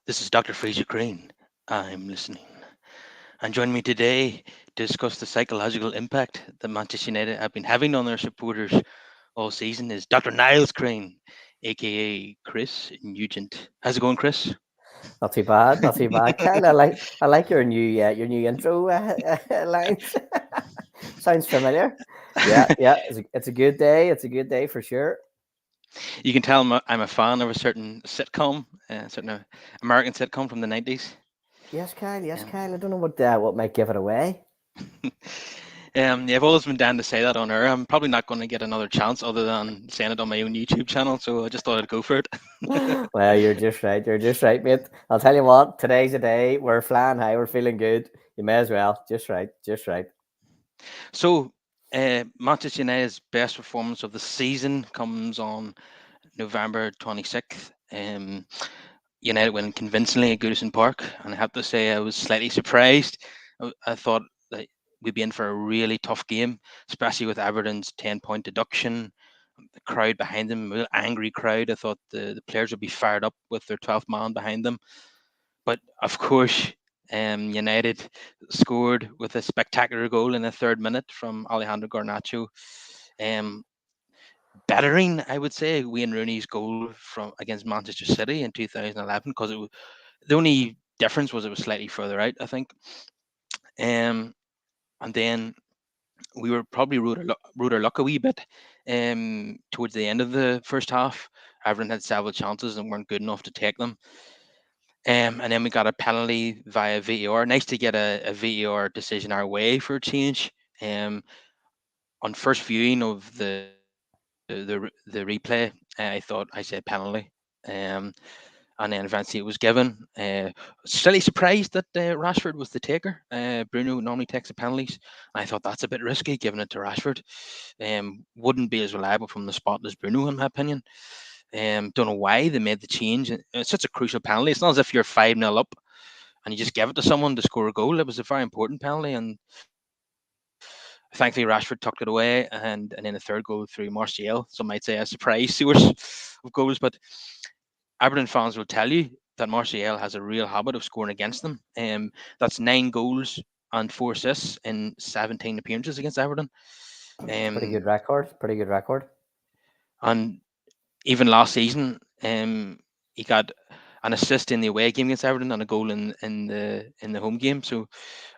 This is Dr. Fraser Crane. I'm listening. And joining me today to discuss the psychological impact that Manchester United have been having on their supporters all season is Dr. Niles Crane, aka Chris Nugent. How's it going, Chris? Not too bad, not too bad. Kyle, I like your new intro lines. Sounds familiar. Yeah, yeah. It's a good day. It's a good day for sure. You can tell I'm a fan of a certain sitcom, certain American sitcom from the 90s. Yes, Kyle. Yes, Um, Kyle. I don't know what might give it away. yeah, I've always been down to say that on air. I'm probably not going to get another chance other than saying it on my own YouTube channel, so I just thought I'd go for it. Well, you're just right. You're just right, mate. I'll tell you what. Today's a day. We're flying high. We're feeling good. You may as well. Just right. Just right. So, Manchester United's best performance of the season comes on November 26th. United win convincingly at Goodison Park, and I have to say I was slightly surprised. I thought that we'd be in for a really tough game, especially with Everton's 10-point deduction. The crowd behind them, a real angry crowd. I thought the players would be fired up with their 12th man behind them. But of course, United scored with a spectacular goal in the third minute from Alejandro Garnacho, um, bettering, I would say, Wayne Rooney's goal from against Manchester City in 2011, because the only difference was it was slightly further out, I think. Um, and then we were probably rode our luck a wee bit towards the end of the first half. Everton had several chances and weren't good enough to take them. And then we got a penalty via VAR. Nice to get a VAR decision our way for a change. Um, on first viewing of the replay, I thought I said penalty. Um, and then eventually it was given. Slightly surprised that Rashford was the taker. Bruno normally takes the penalties. I thought that's a bit risky, giving it to Rashford. Wouldn't be as reliable from the spot as Bruno, in my opinion. Don't know why they made the change. It's such a crucial penalty. It's not as if you're 5-0 up and you just give it to someone to score a goal. It was a very important penalty, and thankfully Rashford tucked it away. And then the third goal through Martial, some might say a surprise source of goals, but Everton fans will tell you that Martial has a real habit of scoring against them. That's 9 goals and 4 assists in 17 appearances against Everton. It's a pretty Um, good record. Pretty good record. and even last season, he got an assist in the away game against Everton and a goal in the home game. So,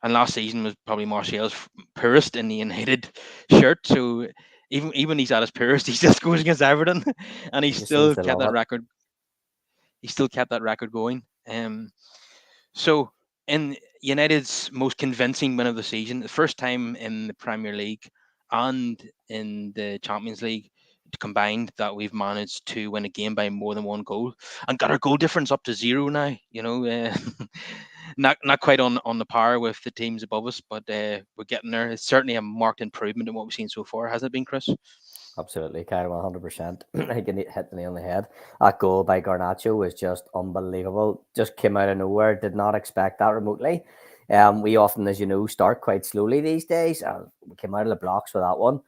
and last season was probably Martial's poorest in the United shirt. So even he's at his poorest, he still scores against Everton, and he He just seems still to kept love that it. record. He still kept that record going. So in United's most convincing win of the season, the first time in the Premier League and in the Champions League combined that we've managed to win a game by more than one goal and got our goal difference up to zero now. Not quite on the par with the teams above us, but we're getting there. It's certainly a marked improvement in what we've seen so far, hasn't it been, Chris? Absolutely, Kyle, 100%. I can hit the nail on the head. That goal by Garnacho was just unbelievable. Just came out of nowhere. Did not expect that remotely. We often, as you know, start quite slowly these days. We came out of the blocks for that one.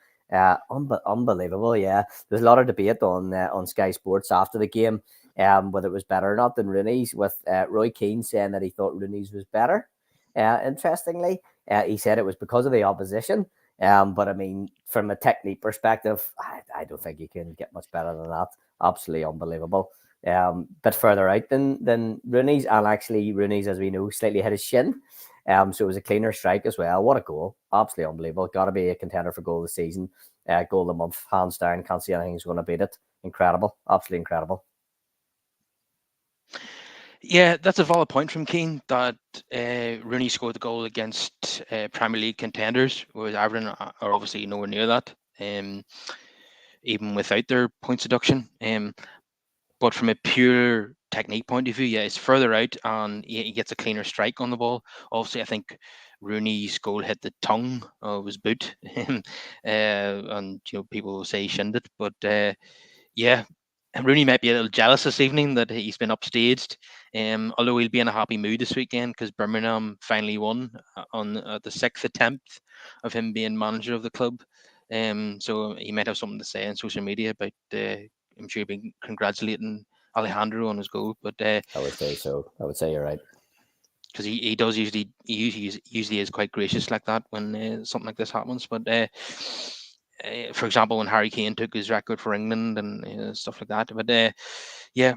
Unbelievable. Yeah, there's a lot of debate on Sky Sports after the game, whether it was better or not than Rooney's. With Roy Keane saying that he thought Rooney's was better. Interestingly, he said it was because of the opposition. But I mean, from a technique perspective, I don't think you can get much better than that. Absolutely unbelievable. Bit further out than Rooney's, and actually Rooney's, as we know, slightly hit his shin. So it was a cleaner strike as well. What a goal! Absolutely unbelievable. Got to be a contender for goal of the season, goal of the month, hands down. Can't see anything's going to beat it. Incredible, absolutely incredible. Yeah, that's a valid point from Keane that Rooney scored the goal against Premier League contenders, whereas Everton are obviously nowhere near that, um, even without their points deduction. But from a pure technique point of view, yeah, it's further out and he gets a cleaner strike on the ball. Obviously, I think Rooney's goal hit the tongue of his boot, and people will say he shinned it, but yeah. And Rooney might be a little jealous this evening that he's been upstaged. Although he'll be in a happy mood this weekend because Birmingham finally won on the sixth attempt of him being manager of the club. So he might have something to say on social media about. I'm sure he'll be congratulating Alejandro on his goal, but I would say so. I would say you're right. because he does usually is quite gracious like that when something like this happens. But for example, when Harry Kane took his record for England and stuff like that. But yeah,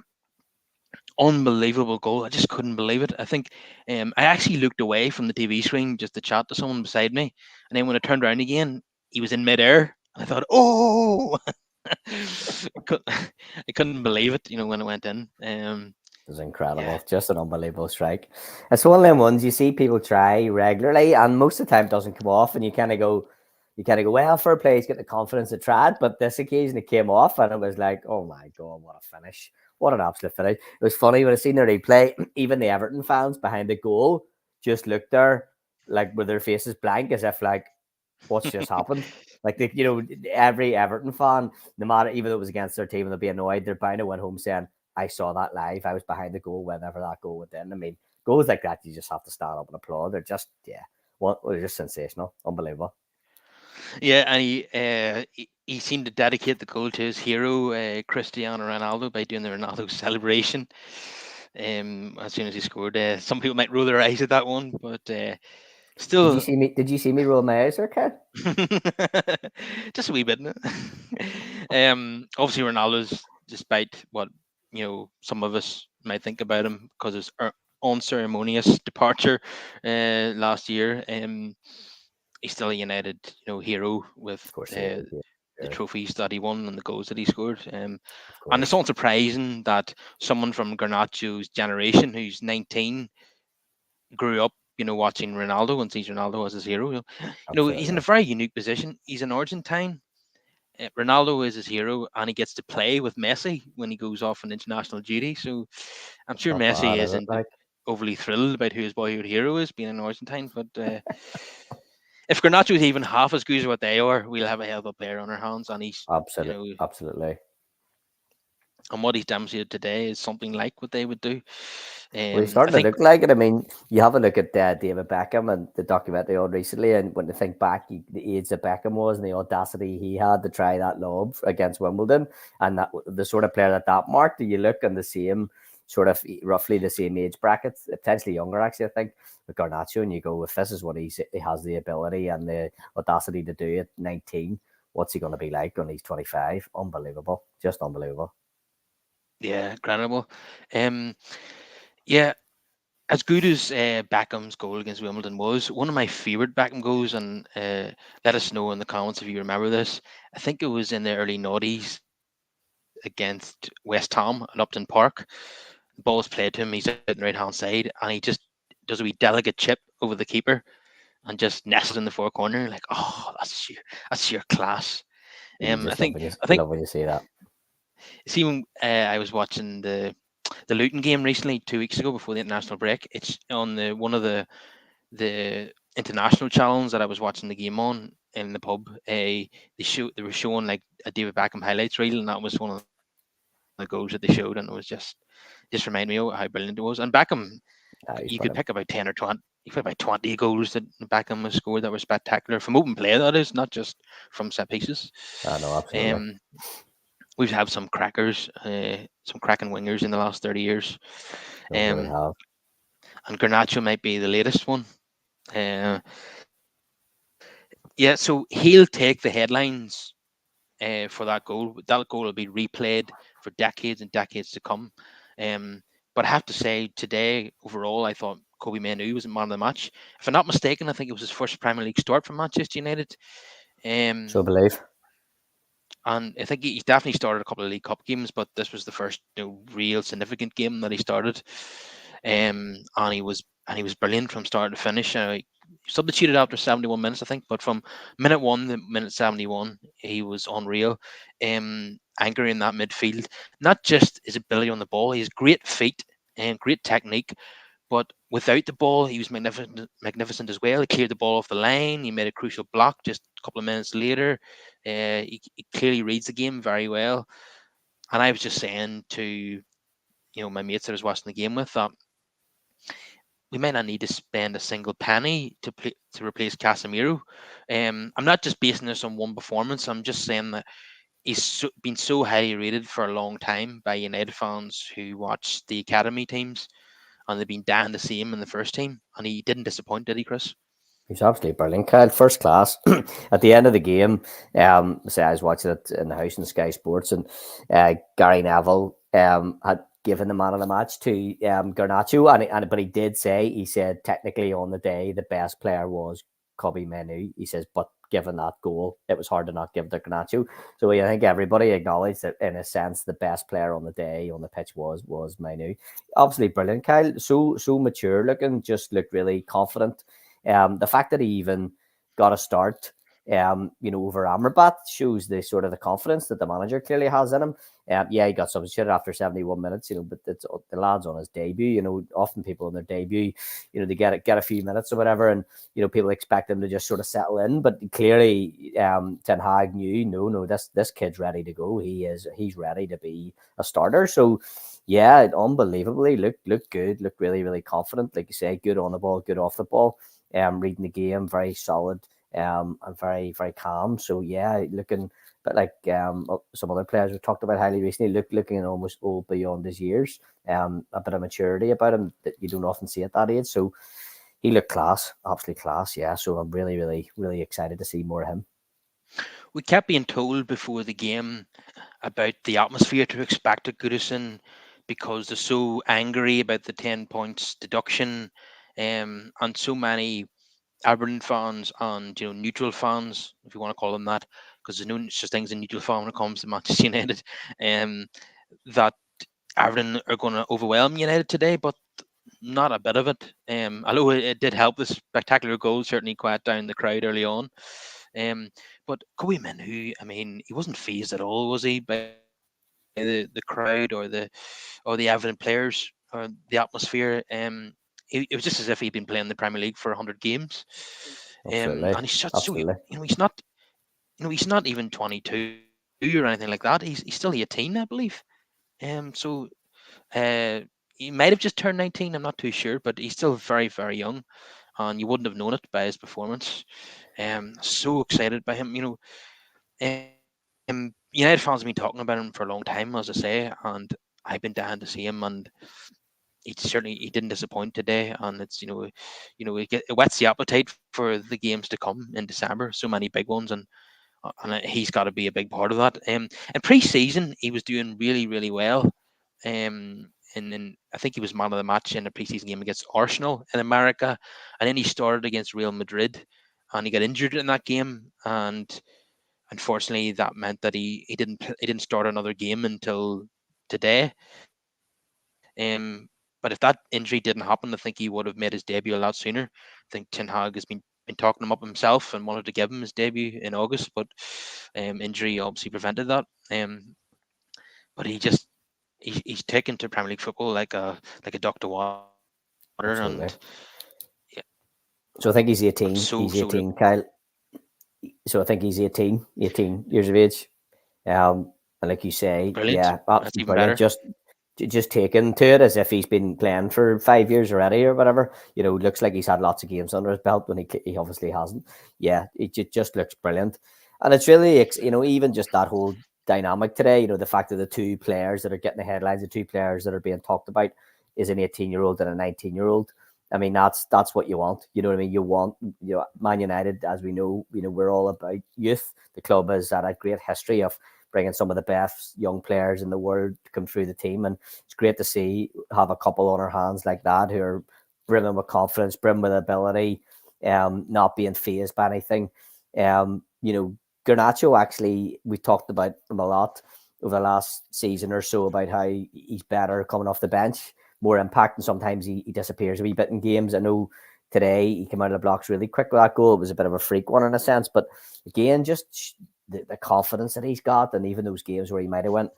unbelievable goal. I just couldn't believe it. I think I actually looked away from the TV screen just to chat to someone beside me, and then when I turned around again, he was in midair. I thought, oh, I couldn't believe it. When it went in. It was Yeah. incredible. Just an unbelievable strike. It's one of them ones you see people try regularly, and most of the time it doesn't come off, and you kind of go, well, fair play, he's got the confidence to try it. But this occasion it came off, and it was like, oh my god, what a finish! What an absolute finish! It was funny when I seen the replay. Even the Everton fans behind the goal just looked there, like with their faces blank, as if like, what's just happened? Like every Everton fan, no matter even though it was against their team, and they'll be annoyed. They're bound to went home saying, "I saw that live. I was behind the goal whenever that goal went in." I mean, goals like that, you just have to stand up and applaud. They're just they're just sensational, unbelievable. Yeah, and he seemed to dedicate the goal to his hero, Cristiano Ronaldo, by doing the Ronaldo celebration. As soon as he scored, some people might roll their eyes at that one, but Did you still, see me? Did you see me roll my eyes, there, Ken? just a wee bit. Obviously, Ronaldo's, despite what some of us might think about him because of his unceremonious departure last year. He's still a United, hero with Of course, uh, yeah, the sure. trophies that he won and the goals that he scored. Of And it's course, unsurprising that someone from Garnacho's generation, who's 19, grew up, watching Ronaldo and sees Ronaldo as his hero. He's in a absolutely. very unique position. He's an Argentine. Ronaldo is his hero, and he gets to play with Messi when he goes off on international duty. So I'm sure Not Messi bad, is it? isn't Like, overly thrilled about who his boyhood hero is, being an Argentine. But if Garnacho is even half as good as what they are, we'll have a hell of a player on our hands. And he's, absolutely. and what he's demonstrated today is something like what they would do. Well, he's I starting to think, look like it. I mean, you have a look at David Beckham and the documentary on recently, and when you think back, the age that Beckham was and the audacity he had to try that lob against Wimbledon, and that the sort of player that marked, you look in the same sort of roughly the same age brackets, potentially younger actually, I think, with Garnacho, and you go, if this is what he has the ability and the audacity to do at 19, what's he going to be like when he's 25? Unbelievable, just unbelievable. yeah, incredible. Um, yeah, as good as Beckham's goal against Wimbledon was, one of my favourite Beckham goals, and let us know in the comments if you remember this. I think it was in the early noughties against West Ham at Upton Park. The ball is played to him, he's sitting right hand side, and he just does a wee delicate chip over the keeper and just nests it in the far corner. Like, oh, that's sheer class. You I just love think when I you think love when you see that. see when I was watching the Luton game recently 2 weeks ago before the international break. It's on the one of the international channels that I was watching the game on in the pub. They were showing like a David Beckham highlights reel, and that was one of the goals that they showed, and it was just reminded me of how brilliant it was. And Beckham, you could pick He's about brilliant. 10 or 20. You could about 20 goals that Beckham has scored that were spectacular from open play. That is not just from set pieces. I know, absolutely. Um, we've had some crackers, some cracking wingers in the last 30 years. No, really Um, have. and Garnacho might be the latest one. Uh, yeah, so he'll take the headlines for that goal. That goal will be replayed for decades and decades to come. Um, but I have to say, today overall, I thought Kobe Mainoo was a man of the match. If I'm not mistaken, I think it was his first Premier League start for Manchester United. So Um, believe. and I think he's definitely started a couple of League Cup games, but this was the first real significant game that he started. And he was brilliant from start to finish. He substituted after 71 minutes, I think, but from minute one to minute 71, he was unreal. Anchoring that midfield, not just his ability on the ball, his great feet and great technique, but without the ball, he was magnificent as well. He cleared the ball off the line. He made a crucial block just a couple of minutes later. He clearly reads the game very well. And I was just saying to my mates that I was watching the game with that we might not need to spend a single penny to replace Casemiro. I'm not just basing this on one performance. I'm just saying that been so highly rated for a long time by United fans who watch the academy teams, and they've been dying to see him in the first team, and he didn't disappoint, did he, Chris? He's absolutely brilliant, Kyle. First class. At the end of the game, say I was watching it in the house in Sky Sports, and Gary Neville had given the man of the match to Garnacho, but he did say, he said technically on the day the best player was Kobe Mainoo. He says, but given that goal, it was hard to not give to Garnacho. So I think everybody acknowledged that in a sense the best player on the day on the pitch was Mainoo. Obviously brilliant, Kyle. So mature looking, just looked really confident. The fact that he even got a start, over Amrabat shows the sort of the confidence that the manager clearly has in him. Yeah, he got substituted after 71 minutes, but it's the lad's on his debut. Often people on their debut, they get a few minutes or whatever, and people expect them to just sort of settle in. But clearly, Ten Hag knew, no, this kid's ready to go. He's ready to be a starter. So yeah, unbelievably looked good, looked really, really confident. Like you say, good on the ball, good off the ball. Reading the game, very solid, and very, very calm. So yeah, looking, but like some other players we've talked about highly recently, looking almost old beyond his years. A bit of maturity about him that you don't often see at that age. So he looked class, absolutely class. Yeah. So I'm really, really, really excited to see more of him. We kept being told before the game about the atmosphere to expect at Goodison because they're so angry about the 10 points deduction, and so many Everton fans and neutral fans, if you want to call them that, because there's no such thing as a neutral fan when it comes to Manchester United, um, that Everton are going to overwhelm United today, but not a bit of it. Although it did help, the spectacular goal certainly quiet down the crowd early on. Um, but Kobe who, I mean, he wasn't phased at all, was he, by the crowd or the Everton players or the atmosphere? It was just as if he'd been playing the Premier League for 100 games. Absolutely, And he's just so, absolutely, he's not even 22 or anything like that. He's still 18, I believe. So uh, he might have just turned 19. I'm not too sure, but he's still very, very young, and you wouldn't have known it by his performance. So excited by him. United fans have been talking about him for a long time, as I say, and I've been dying to see him, and he didn't disappoint today, and it's it whets the appetite for the games to come in December. So many big ones, and he's got to be a big part of that. In pre-season, he was doing really, really well. And I think he was man of the match in a preseason game against Arsenal in America, and then he started against Real Madrid, and he got injured in that game, and unfortunately that meant that he didn't start another game until today. But if that injury didn't happen, I think he would have made his debut a lot sooner. I think Ten Hag has been talking him up himself and wanted to give him his debut in August, but injury obviously prevented that. But he's taken to Premier League football like a duck to water, and absolutely. yeah, So I think he's I'm 18. He's so 18, Kyle. So I think he's 18 years of age. And like you say, brilliant. yeah, That's absolutely even brilliant. better. Just taken to it as if he's been playing for 5 years already or whatever. Looks like he's had lots of games under his belt when he obviously hasn't. Yeah, it just looks brilliant, and it's really even just that whole dynamic today. The fact that the two players that are getting the headlines, the two players that are being talked about, is an 18-year-old and a 19-year-old. I mean, that's what you want. You know what I mean? You want, Man United, as we know, we're all about youth. The club has had a great history of bringing some of the best young players in the world to come through the team, and it's great to see have a couple on our hands like that who are brimming with confidence, brimming with ability, not being phased by anything. Garnacho, actually, we talked about him a lot over the last season or so about how he's better coming off the bench, more impact, and sometimes he disappears a wee bit in games. I know today he came out of the blocks really quick with that goal. It was a bit of a freak one in a sense, but again, just the confidence that he's got, and even those games where he might have went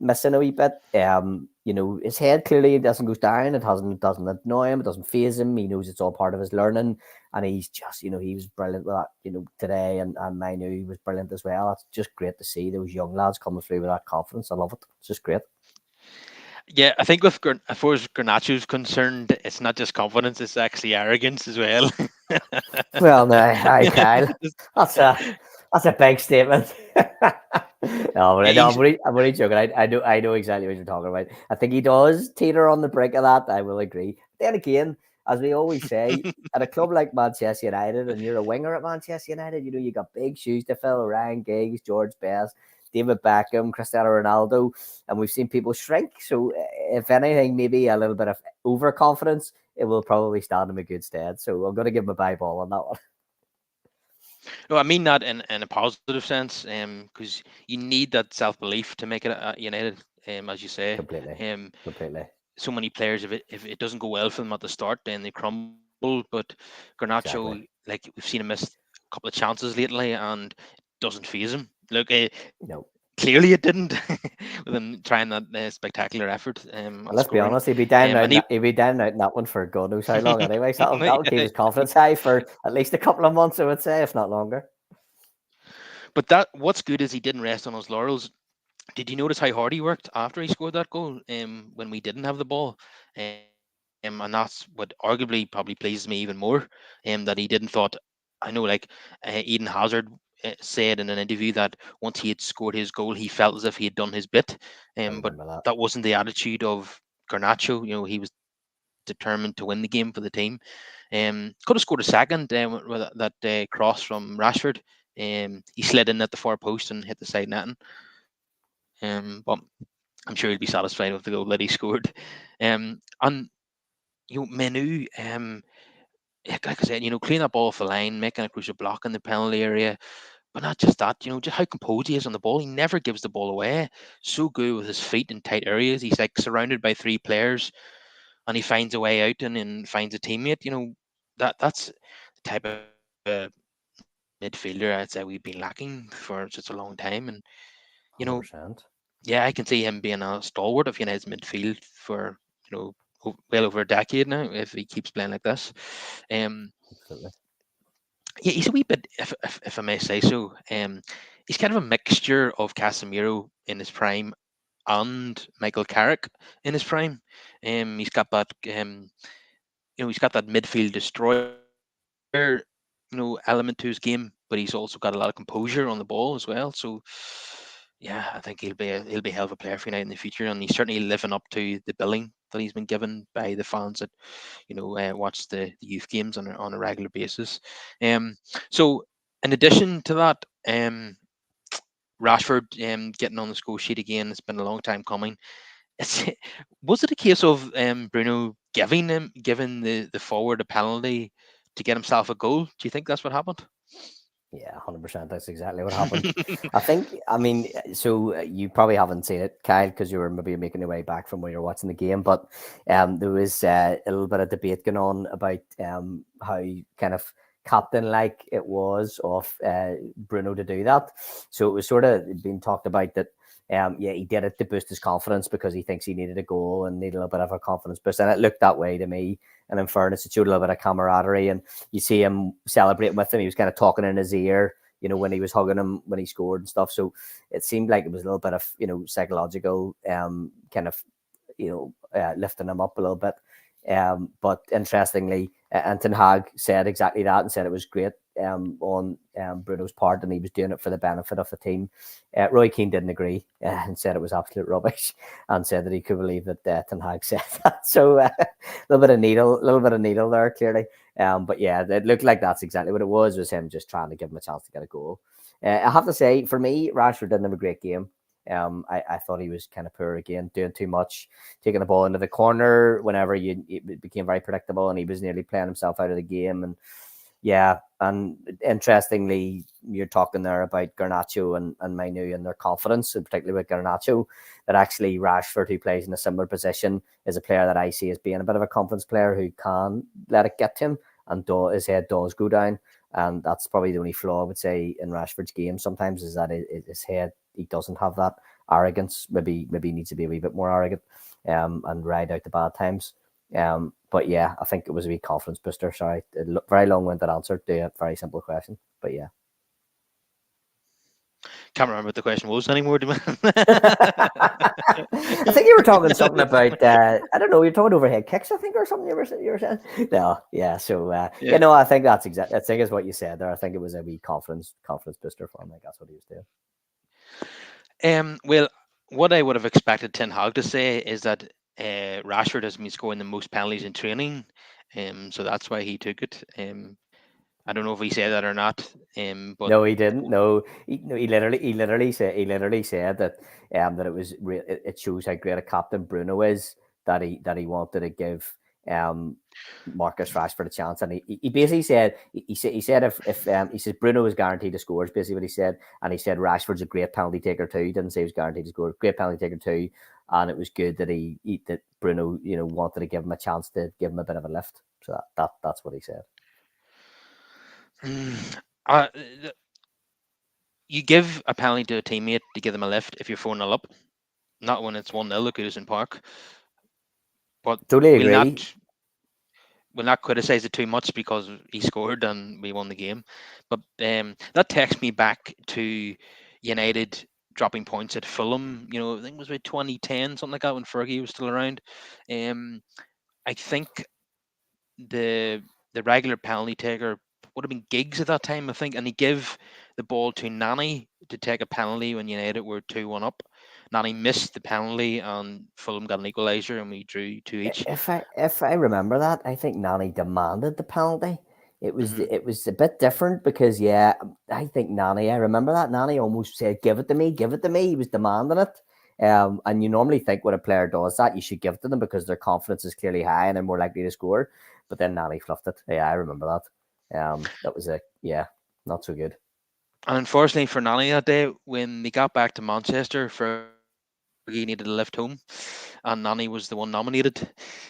missing a wee bit. His head clearly doesn't go down. It doesn't annoy him. It doesn't phase him. He knows it's all part of his learning, and he's just he was brilliant with that. Today, and Mainoo was brilliant as well. It's just great to see those young lads coming through with that confidence. I love it. It's just great. Yeah, I think as far as Garnacho's concerned, it's not just confidence; it's actually arrogance as well. Well, no, hi Kyle. That's a big statement. No, but Yeah, no, he's I'm only joking. I know exactly what you're talking about. I think he does teeter on the brink of that. I will agree. Then again, as we always say, at a club like Manchester United, and you're a winger at Manchester United, you know you got big shoes to fill. Ryan Giggs, George Best, David Beckham, Cristiano Ronaldo, and we've seen people shrink. So, if anything, maybe a little bit of overconfidence, it will probably stand him a good stead. So, I'm going to give him a bye ball on that one. no, I mean that in a positive sense, because you need that self belief to make it at United, as you say, Completely, um, completely, so many players, if it doesn't go well for them at the start, then they crumble. But Garnacho, exactly. like we've seen him miss a couple of chances lately, and it doesn't phase him. Look, No. clearly it didn't with him trying that spectacular effort And at let's be scoring. honest, he'd be down And out. He'd be down out in that one for God knows how long. Anyway, so that'll keep Yeah, his confidence high for at least a couple of months, I would say, if not longer. but that what's good is he didn't rest on his laurels. Did you notice how hard he worked after he scored that goal? When we didn't have the ball, and that's what arguably probably pleases me even more. That he didn't thought. I know, like Eden Hazard said in an interview that once he had scored his goal, he felt as if he had done his bit. I But remember that. that wasn't the attitude of Garnacho. He was determined to win the game for the team. Could have scored a second with that cross from Rashford. He slid in at the far post and hit the side netting. But I'm sure he'll be satisfied with the goal that he scored. And Mainoo, like I said, clean that ball off the line, making a crucial block in the penalty area. But not just that, just how composed he is on the ball. He never gives the ball away. So good with his feet in tight areas. He's like surrounded by three players, and he finds a way out and then finds a teammate. That's the type of midfielder I'd say we've been lacking for such a long time. And you know, 100%. yeah, I can see him being a stalwart of United's midfield for well over a decade now if he keeps playing like this. Um, Absolutely. yeah, he's a wee bit, if I may say so. He's kind of a mixture of Casemiro in his prime and Michael Carrick in his prime. He's got that, he's got that midfield destroyer, element to his game, but he's also got a lot of composure on the ball as well. So, yeah, I think he'll be a hell of a player for United in the future, and he's certainly living up to the billing that he's been given by the fans that watch the youth games on a regular basis. So in addition to that, Rashford getting on the score sheet again. It's been a long time coming. It's, was it a case of Bruno giving the forward a penalty to get himself a goal? Do you think that's what happened? Yeah, 100%. That's exactly what happened. I think, I mean, so you probably haven't seen it, Kyle, because you were maybe making your way back from where you're watching the game. But there was a little bit of debate going on about how kind of captain like it was of Bruno to do that. So it was sort of being talked about that. Yeah, he did it to boost his confidence because he thinks he needed a goal and needed a little bit of a confidence boost. And it looked that way to me. And in fairness, it showed a little bit of camaraderie. And you see him celebrating with him. He was kind of talking in his ear, when he was hugging him when he scored and stuff. So it seemed like it was a little bit of, psychological kind of, lifting him up a little bit. But interestingly, Ten Hag said exactly that and said it was great on Bruno's part and he was doing it for the benefit of the team. Roy Keane didn't agree and said it was absolute rubbish and said that he could believe that Ten Hag said that. So a little bit of needle there, clearly. But yeah, it looked like that's exactly what it was him just trying to give him a chance to get a goal. I have to say, for me, Rashford didn't have a great game. I thought he was kind of poor again, doing too much, taking the ball into the corner whenever it became very predictable, and he was nearly playing himself out of the game. And yeah, and interestingly, you're talking there about Garnacho and Mainoo and their confidence, and particularly with Garnacho, that actually Rashford, who plays in a similar position, is a player that I see as being a bit of a confidence player who can let it get to him, and his head does go down. And that's probably the only flaw I would say in Rashford's game sometimes is that his head, he doesn't have that arrogance. Maybe he needs to be a wee bit more arrogant and ride out the bad times. But yeah, I think it was a wee confidence booster. Sorry, very long-winded answer to a very simple question. But yeah. Can't remember what the question was anymore. I think you were talking something about I don't know. You're talking overhead kicks, I think, or something. You were saying. No, yeah. So Yeah. I think that's I think is what you said there. I think it was a wee confidence booster for him. I think that's what he was doing. Well, what I would have expected Ten Hag to say is that Rashford has been scoring the most penalties in training, so that's why he took it. I don't know if he said that or not, but No, he didn't. No, no, he literally said that that it shows how great a captain Bruno is, that he wanted to give um Marcus Rashford a chance, and he basically said he said if he says Bruno is guaranteed to score, is basically what he said, and he said Rashford's a great penalty taker too. He didn't say he was guaranteed to score, great penalty taker too, and it was good that that Bruno wanted to give him a chance to give him a bit of a lift. So that's what he said. mm, uh, you give a penalty to a teammate to give them a lift if you're 4-0 up, not when it's 1-0 at Goodison Park. But Totally we'll agree. not criticize it too much because he scored and we won the game. But that takes me back to United dropping points at Fulham. I think it was about 2010, something like that, when Fergie was still around. Um, I think the the regular penalty taker would have been Giggs at that time, I think, and he gave the ball to Nani to take a penalty when United were 2-1 up. Nani missed the penalty and Fulham got an equaliser and we drew two each. If I remember that, I think Nani demanded the penalty. Hmm. It was a bit different because yeah, I think Nani. I remember that Nani almost said, "Give it to me, give it to me." He was demanding it. And you normally think when a player does that, you should give it to them because their confidence is clearly high and they're more likely to score. But then Nani fluffed it. Yeah, I remember that. That was a yeah, not so good. And unfortunately for Nani that day, when they got back to Manchester, Fergie needed a lift home, and Nani was the one nominated. So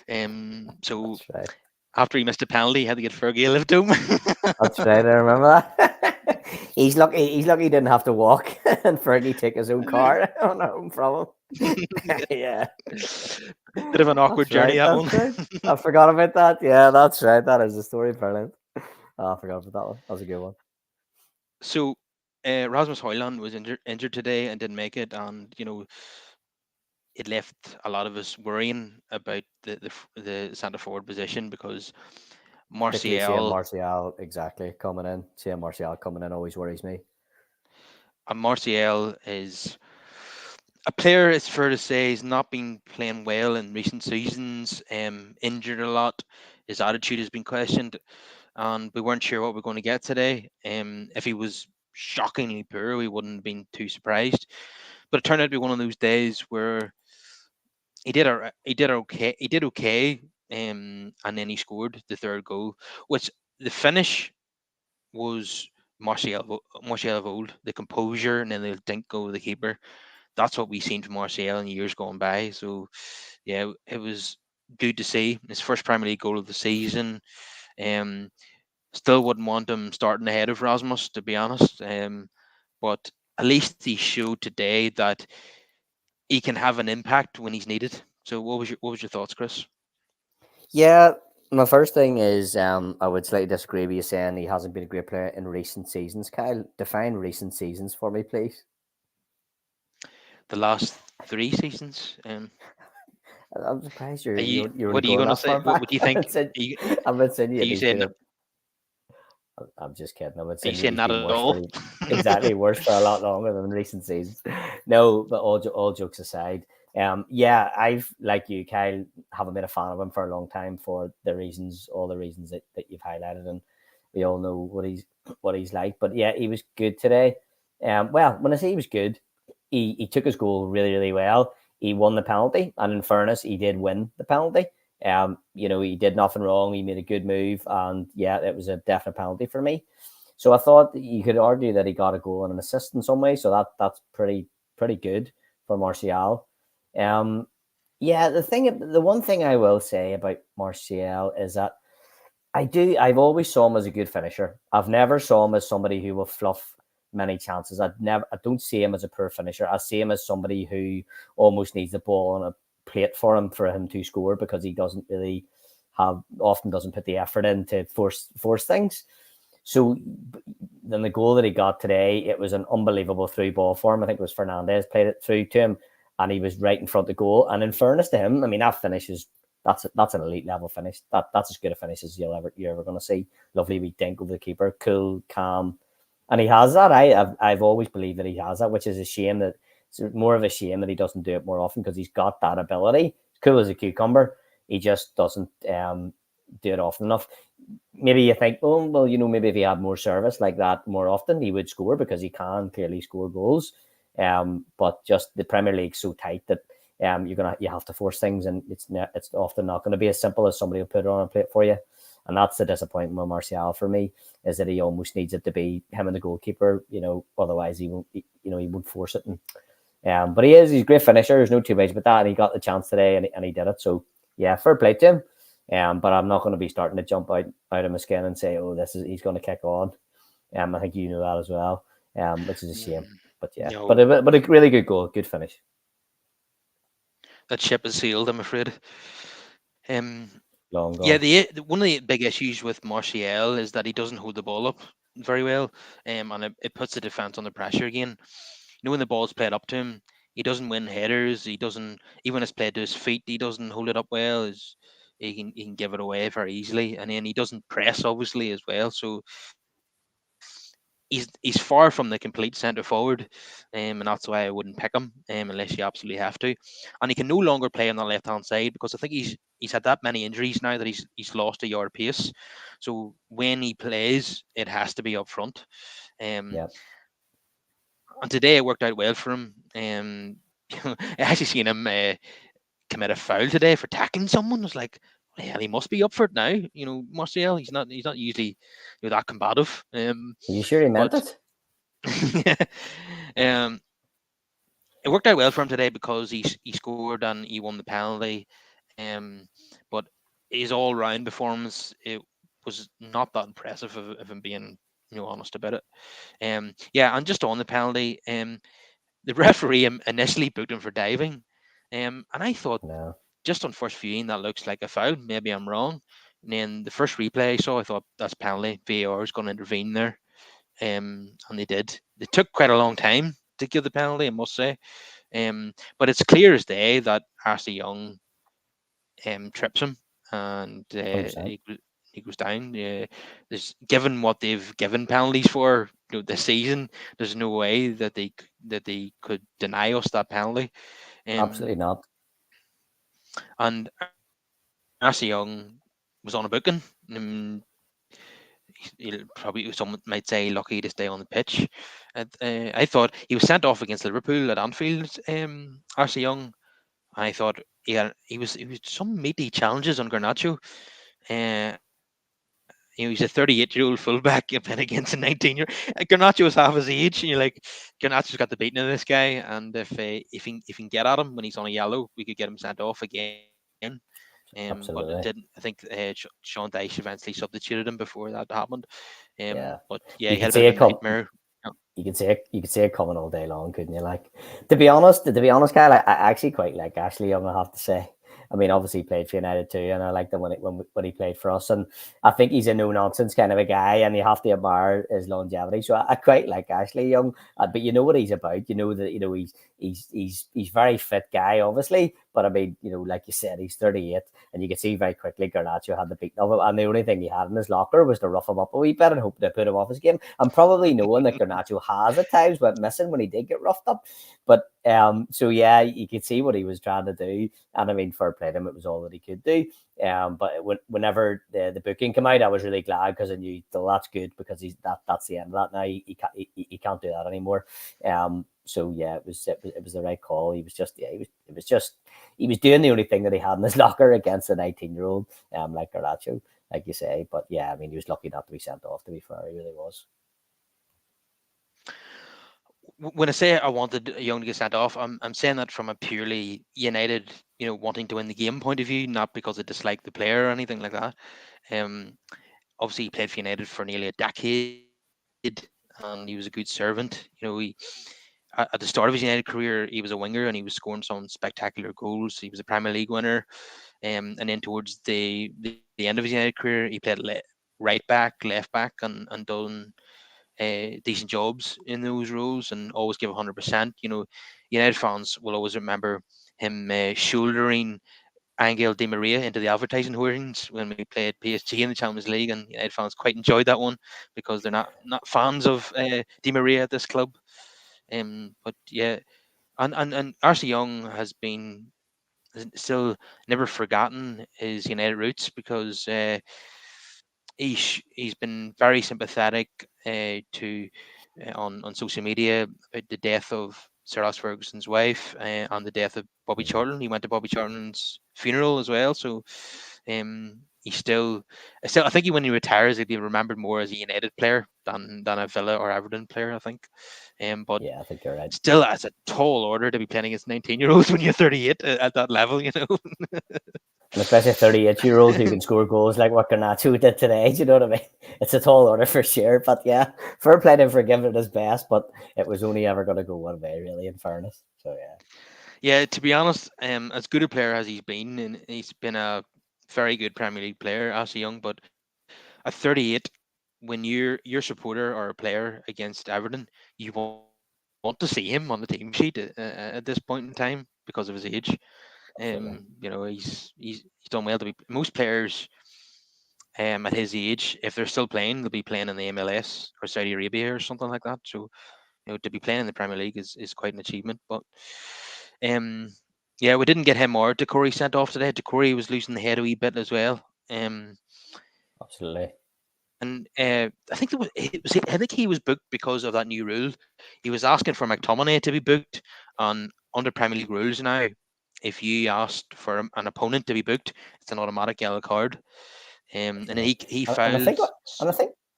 That's right. after he missed a penalty, he had to get Fergie a lift home. That's right. I remember that. He's lucky he didn't have to walk and Fergie take his own car on home from him. Yeah. Bit of an awkward That's journey, right. that That's one. right. I forgot about that. Yeah, that's right. That is the story, brilliant. Oh, I forgot about that one. That was a good one. So Rasmus Højlund was injured today and didn't make it, and it left a lot of us worrying about the centre forward position because Particularly seeing Martial Martial exactly coming in. Seeing Martial coming in always worries me. Martial is a player, it's fair to say, he's not been playing well in recent seasons. Injured a lot. His attitude has been questioned, and we weren't sure what we are going to get today. If he was shockingly poor, we wouldn't have been too surprised. But it turned out to be one of those days where he did okay, and then he scored the third goal, which the finish was Martial of old, the composure, and then the dink goal of the keeper. That's what we've seen from Martial in years gone by. So yeah, it was good to see his first Premier League goal of the season. Um, Still wouldn't want him starting ahead of Rasmus, to be honest. But at least he showed today that he can have an impact when he's needed. So what was your thoughts, Chris? Yeah, my first thing is I would slightly disagree with you saying he hasn't been a great player in recent seasons. Kyle, define recent seasons for me, please. The last three seasons. I'm surprised Are you? you're only What are you going going to that say? far What back. do you think? I'm not saying you Are you need to saying? be. I'm just kidding. I'm not Are you saying saying he's not been at worse all? for exactly worse for a lot longer than recent seasons. No, but all jokes aside, yeah, I've like you, Kyle, haven't been a fan of him for a long time for all the reasons that you've highlighted, and we all know what he's like. But yeah, he was good today. Well, when I say he was good, he took his goal really really well. He won the penalty, and in fairness, he did win the penalty. He did nothing wrong. He made a good move, and yeah, it was a definite penalty for me. So I thought that you could argue that he got a goal and an assist in some way. So that's pretty good for Martial. Um, yeah, the one thing I will say about Martial is that I've always saw him as a good finisher. I've never saw him as somebody who will fluff many chances. I don't see him as a poor finisher. I see him as somebody who almost needs the ball on a plate for him to score because he doesn't really often doesn't put the effort in to force things. So then the goal that he got today, it was an unbelievable through ball for him. I think it was Fernandez played it through to him, and he was right in front of the goal. And in fairness to him, I mean that finish is that's an elite level finish. That's as good a finish as you're ever going to see. Lovely wee dink over the keeper, cool, calm, and he has that. I've always believed that he has that, which is a shame that it's more of a shame that he doesn't do it more often because he's got that ability. Cool as a cucumber. He just doesn't do it often enough. Maybe you think, oh, well, maybe if he had more service like that more often, he would score because he can clearly score goals. But just the Premier League's so tight that you have to force things, and it's often not going to be as simple as somebody will put it on a plate for you. And that's the disappointment with Martial for me, is that he almost needs it to be him and the goalkeeper. Otherwise he won't. He won't force it. But he's a great finisher. There's no two ways about that. And he got the chance today, and he did it. So yeah, fair play to him. But I'm not going to be starting to jump out of my skin and say, oh, he's going to kick on. I think you know that as well. Which is a shame. But yeah, but No, a really good goal, good finish. that ship is sealed, I'm afraid. Um, Long yeah, gone. one of the big issues with Martial is that he doesn't hold the ball up very well, and it puts the defense under pressure again. When the ball's played up to him, he doesn't win headers. He doesn't, even when it's played to his feet, he doesn't hold it up well. He can give it away very easily, and then he doesn't press obviously as well. So he's far from the complete centre forward, and that's why I wouldn't pick him unless you absolutely have to. And he can no longer play on the left hand side because I think he's had that many injuries now that he's lost a yard pace. So when he plays, it has to be up front. Um, Yeah. and today it worked out well for him. I actually seen him commit a foul today for tackling someone. I was like, well, hell, he must be up for it now. Martial, he's not usually that combative. Are you sure he meant But it? um, it worked out well for him today because he scored and he won the penalty. Um, but his all round performance, it was not that impressive if I'm being honest about it. Yeah, and just on the penalty, the referee initially booked him for diving, and I thought No. just on first viewing that looks like a foul. Maybe I'm wrong. And then the first replay I saw, I thought that's penalty. VAR is going to intervene there, and they did. They took quite a long time to give the penalty, I must say. But it's clear as day that Ashley Young trips him, and 100%. he goes down. There's given what they've given penalties for this season. There's no way that they could deny us that penalty. Um, Absolutely not. and Ashley Young was on a booking. Probably some might say lucky to stay on the pitch. I thought he was sent off against Liverpool at Anfield. Ashley Young. I thought he was some meaty challenges on Garnacho. He's a 38-year-old fullback playing against a 19-year. Garnacho is half his age, and you're like, Garnacho's got the beating of this guy, and if he can get at him when he's on a yellow, we could get him sent off again. But it didn't. I Absolutely. think Sean Dyche eventually substituted him before that happened. Yeah. But yeah, he You had a could bit of see a it come. nightmare. You could see it coming all day long, couldn't you? Like, to be honest, Kyle, I actually quite like Ashley Young, I have to say. I mean, obviously he played for United too, and I liked him when he played for us. And I think he's a no nonsense kind of a guy, and you have to admire his longevity. So I quite like Ashley Young, but you know what he's about. You know that he's very fit guy, obviously. But I mean, like you said, he's 38, and you can see very quickly Garnacho had the beating of him, and the only thing he had in his locker was to rough him up a wee bit and hope to put him off his game. And probably knowing that Garnacho has at times went missing when he did get roughed up. But so yeah, you could see what he was trying to do, and I mean, fair play to him, it was all that he could do. But whenever the booking came out, I was really glad because I knew, well, that's good because that's the end of that now. He can't do that anymore. So yeah, it was the right call. He was just he was doing the only thing that he had in his locker against a 19-year-old like Garnacho, like you say. But yeah, I mean, he was lucky not to be sent off. To be fair, he really was. When I say I wanted Young to get sent off, I'm saying that from a purely United, wanting to win the game point of view, not because I dislike the player or anything like that. Um, Obviously he played for United for nearly a decade, and he was a good servant. At the start of his United career, he was a winger and he was scoring some spectacular goals. He was a Premier League winner, and then towards the end of his United career, he played right back, left back, and done decent jobs in those roles and always give 100%. United fans will always remember him shouldering Angel Di Maria into the advertising horns when we played PSG in the Champions League, and United fans quite enjoyed that one because they're not fans of Di Maria at this club. But yeah, And Archie Young has still never forgotten his United roots, because he's been very sympathetic to on social media about the death of Sir Alex Ferguson's wife, and the death of Bobby Mhm. Charlton. He went to Bobby Charlton's funeral as well, so he still, I think when he retires, he'll be remembered more as a United player than a Villa or Everton player, I think. But Yeah, I think you're right. still, as a tall order to be playing against 19-year-olds when you're 38 at that level, you know. And especially a 38-year-old who can score goals like what Garnacho did today. Do you know what I mean? It's a tall order for sure. But yeah, fair play to him for giving it his best, but it was only ever going to go one way, really, in fairness. So yeah, Yeah, to be honest, as good a player as he's been, and he's been a very good Premier League player as a young, but at 38, when you're supporter or a player against Everton, you want to see him on the team sheet at this point in time because of his age. absolutely. He's done well to be. Most players at his age, if they're still playing, they'll be playing in the MLS or Saudi Arabia or something like that. So to be playing in the Premier League is quite an achievement. But um, yeah, we didn't get him or Decore sent off today. Decore was losing the head a wee bit as well. Absolutely. And I think I think he was booked because of that new rule. He was asking for McTominay to be booked on under Premier League rules now. If you asked for an opponent to be booked, it's an automatic yellow card. And then Yeah. he And I fouled. think and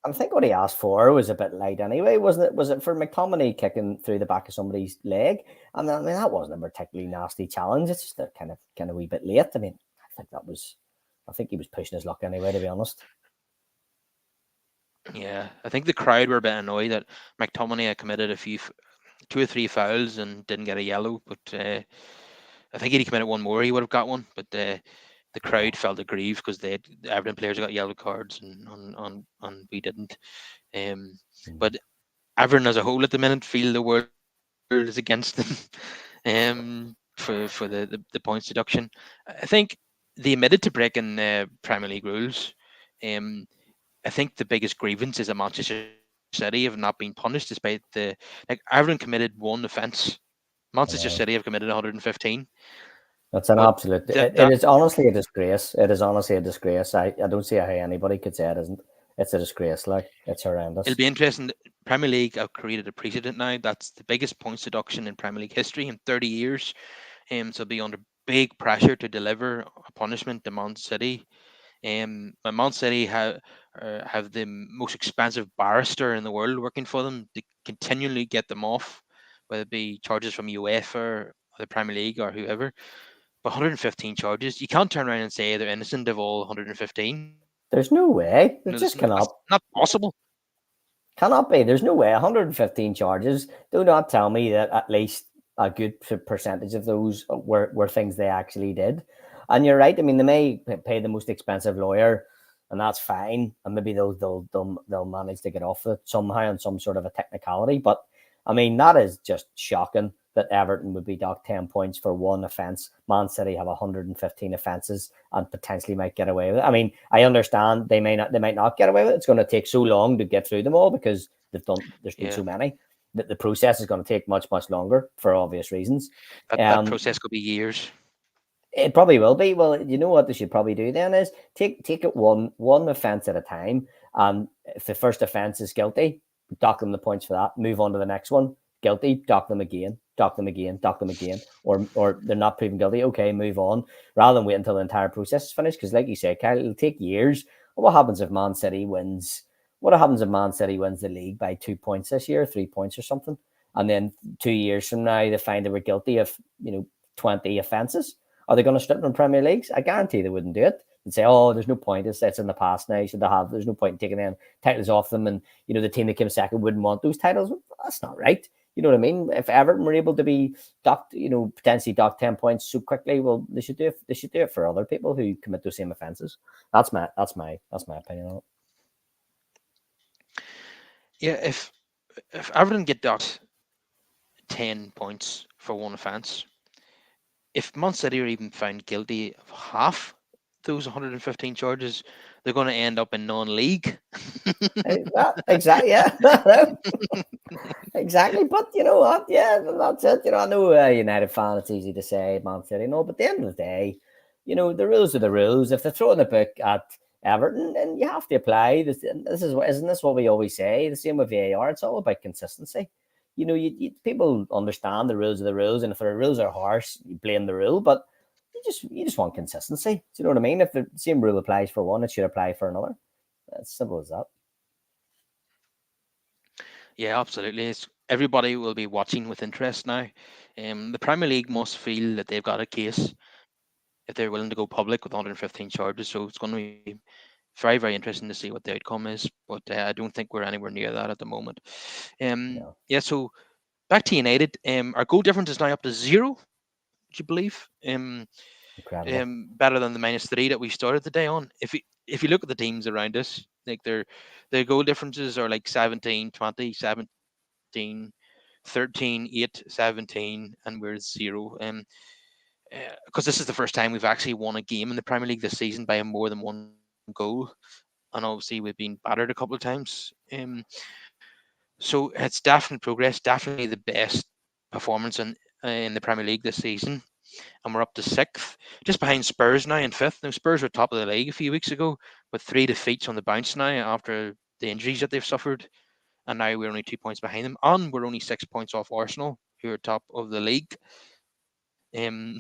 I think what he asked for was a bit light anyway, wasn't it? Was it for McTominay kicking through the back of somebody's leg? And I mean that wasn't a particularly nasty challenge. It's just a kind of wee bit late. I mean, I think he was pushing his luck anyway, to be honest. Yeah, I think the crowd were a bit annoyed that McTominay had committed two or three fouls and didn't get a yellow, but I think he'd committed one more, he would have got one. But the Yeah. crowd felt aggrieved because the Everton players got yellow cards and we didn't. Um, Mm. but Everton as a whole at the minute feel the world is against them, for the points deduction. I think they admitted to breaking Premier League rules. Um, I think the biggest grievance is that Manchester City have not been punished despite Everton committed one offence. Manchester I City have know. committed 115, That's an but absolute. that It is honestly a disgrace. It is honestly a disgrace. I don't see how anybody could say it isn't. It's a disgrace. Like it's it'll horrendous. be interesting. Premier League have created a precedent now. That's the biggest points deduction in Premier League history in 30 years. So be under big pressure to deliver a punishment to Man City. Man City have the most expensive barrister in the world working for them to continually get them off, whether it be charges from UEFA or the Premier League or whoever. But 115 charges, you can't turn around and say they're innocent of all 115. There's no way. It That's just not cannot. possible. Cannot be. There's no way. 115 charges. Do not tell me that at least a good percentage of those were things they actually did. And you're right. I mean, they may pay the most expensive lawyer, and that's fine. And maybe they'll manage to get off it somehow on some sort of a technicality. But I mean, that is just shocking that Everton would be docked 10 points for one offence. Man City have 115 offences and potentially might get away with it. I mean, I understand they might not get away with it. It's going to take so long to get through them all because there's been Yeah, so many that the process is going to take much longer for obvious reasons. that Um, process could be years. it probably will be. Well, you know what they should probably do then is take it one offence at a time, and if the first offence is guilty, dock them the points for that. Move on to the next one. Guilty, dock them again, dock them again, dock them again, or they're not proven guilty. Okay, move on. Rather than wait until the entire process is finished, because like you say, Kyle, it'll take years. What happens if Man City wins? What happens if Man City wins the league by 2 points this year, 3 points or something, and then 2 years from now they find they were guilty of 20 offences? Are they going to strip them Premier Leagues? I guarantee they wouldn't do it. And say, oh, there's no point. It's in the past now. Should they have? There's no point in taking them titles off them. And the team that came second wouldn't want those titles. Well, that's not right. You know what I mean? If Everton were able to be docked, potentially docked 10 points so quickly, well, they should do it. They should do it for other people who commit those same offences. That's my opinion on it. Yeah, if Everton get docked 10 points for one offence, if Man City are even found guilty of half, those 115 charges, they're going to end up in non-league. Exactly. Yeah. Exactly. But you know what? Yeah, that's it. I know United fan, it's easy to say Man City, no, but at the end of the day, the rules are the rules. If they're throwing a book at Everton, then you have to apply. This is what, isn't this what we always say? The same with VAR. It's all about consistency. People understand the rules are the rules, and if the rules are harsh, you blame the rule. But you just want consistency. Do you know what I mean? If the same rule applies for one, it should apply for another. It's simple as that. Yeah, absolutely. Everybody will be watching with interest now. The Premier League must feel that they've got a case if they're willing to go public with 115 charges. So it's going to be very, very interesting to see what the outcome is. But I don't think we're anywhere near that at the moment. Yeah, Yeah. So back to United. Our goal difference is now up to 0. Would you believe? incredible. Better than the -3 that we started the day on. If you look at the teams around us, like their goal differences are like 17, 20, 17, 13, 8, 17, and we're 0. Because this is the first time we've actually won a game in the Premier League this season by more than one goal, and obviously we've been battered a couple of times. So it's definite progress, definitely the best performance in the Premier League this season, and we're up to 6th, just behind Spurs now in 5th. Now Spurs were top of the league a few weeks ago, with 3 defeats on the bounce now after the injuries that they've suffered, and now we're only 2 points behind them, and we're only 6 points off Arsenal, who are top of the league. Um,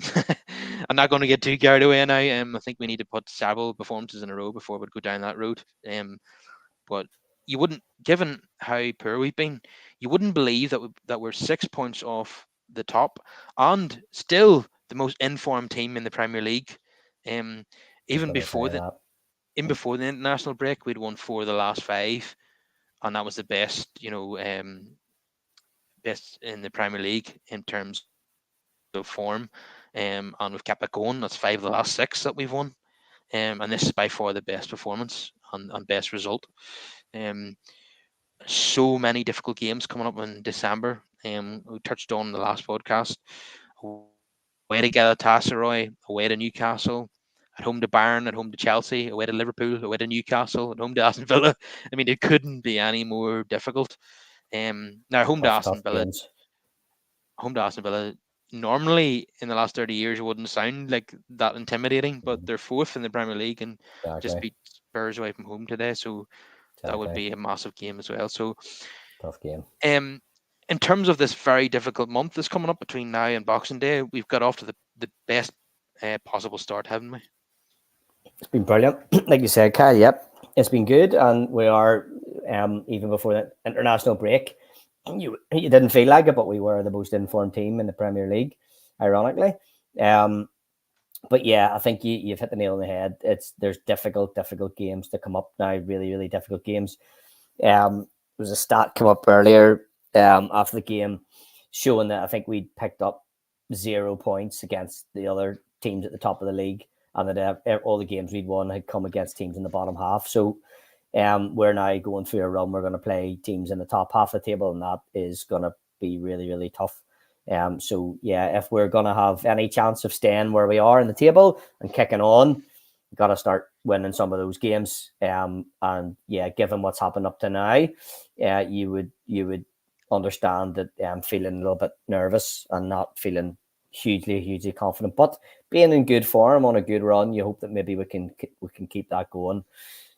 I'm not going to get too carried away now. I think we need to put several performances in a row before we'd go down that road. But you wouldn't, given how poor we've been, you wouldn't believe that we're 6 points off the top and still the most informed team in the Premier League. Um, I was even going to before say the that. even before the international break, we'd won 4 of the last 5, and that was the best, best in the Premier League in terms of form. And we've kept it going. That's 5 of the last 6 that we've won. And this is by far the best performance and best result. Um, so many difficult games coming up in December. We touched on in the last podcast. Away to Galatasaray, away to Newcastle, at home to Bayern, at home to Chelsea, away to Liverpool, away to Newcastle, at home to Aston Villa. I mean, it couldn't be any more difficult. Now Tough, tough games. home to Aston Villa. Normally, in the last 30 years, it wouldn't sound like that intimidating, but Mhm. they're 4th in the Premier League and just Exactly. beat Spurs away from home today. So that would Exactly. be a massive game as well. So, Tough game. um, in terms of this very difficult month that's coming up between now and Boxing Day, we've got off to the best possible start, haven't we? It's been brilliant. Like you said, Kyle, yep. It's been good. And we are, even before the international break, you didn't feel like it, but we were the most informed team in the Premier League, ironically. Um, but yeah, I think you've hit the nail on the head. There's difficult games to come up now, really, really difficult games. There was a stat come up earlier after the game showing that I think we picked up 0 points against the other teams at the top of the league, and that all the games we'd won had come against teams in the bottom half. So we're now going through a run. We're going to play teams in the top half of the table, and that is going to be really, really tough. So yeah, if we're going to have any chance of staying where we are in the table and kicking on, got to start winning some of those games. And yeah, given what's happened up to now, you would understand that I'm feeling a little bit nervous and not feeling hugely confident. But being in good form on a good run, you hope that maybe we can keep that going.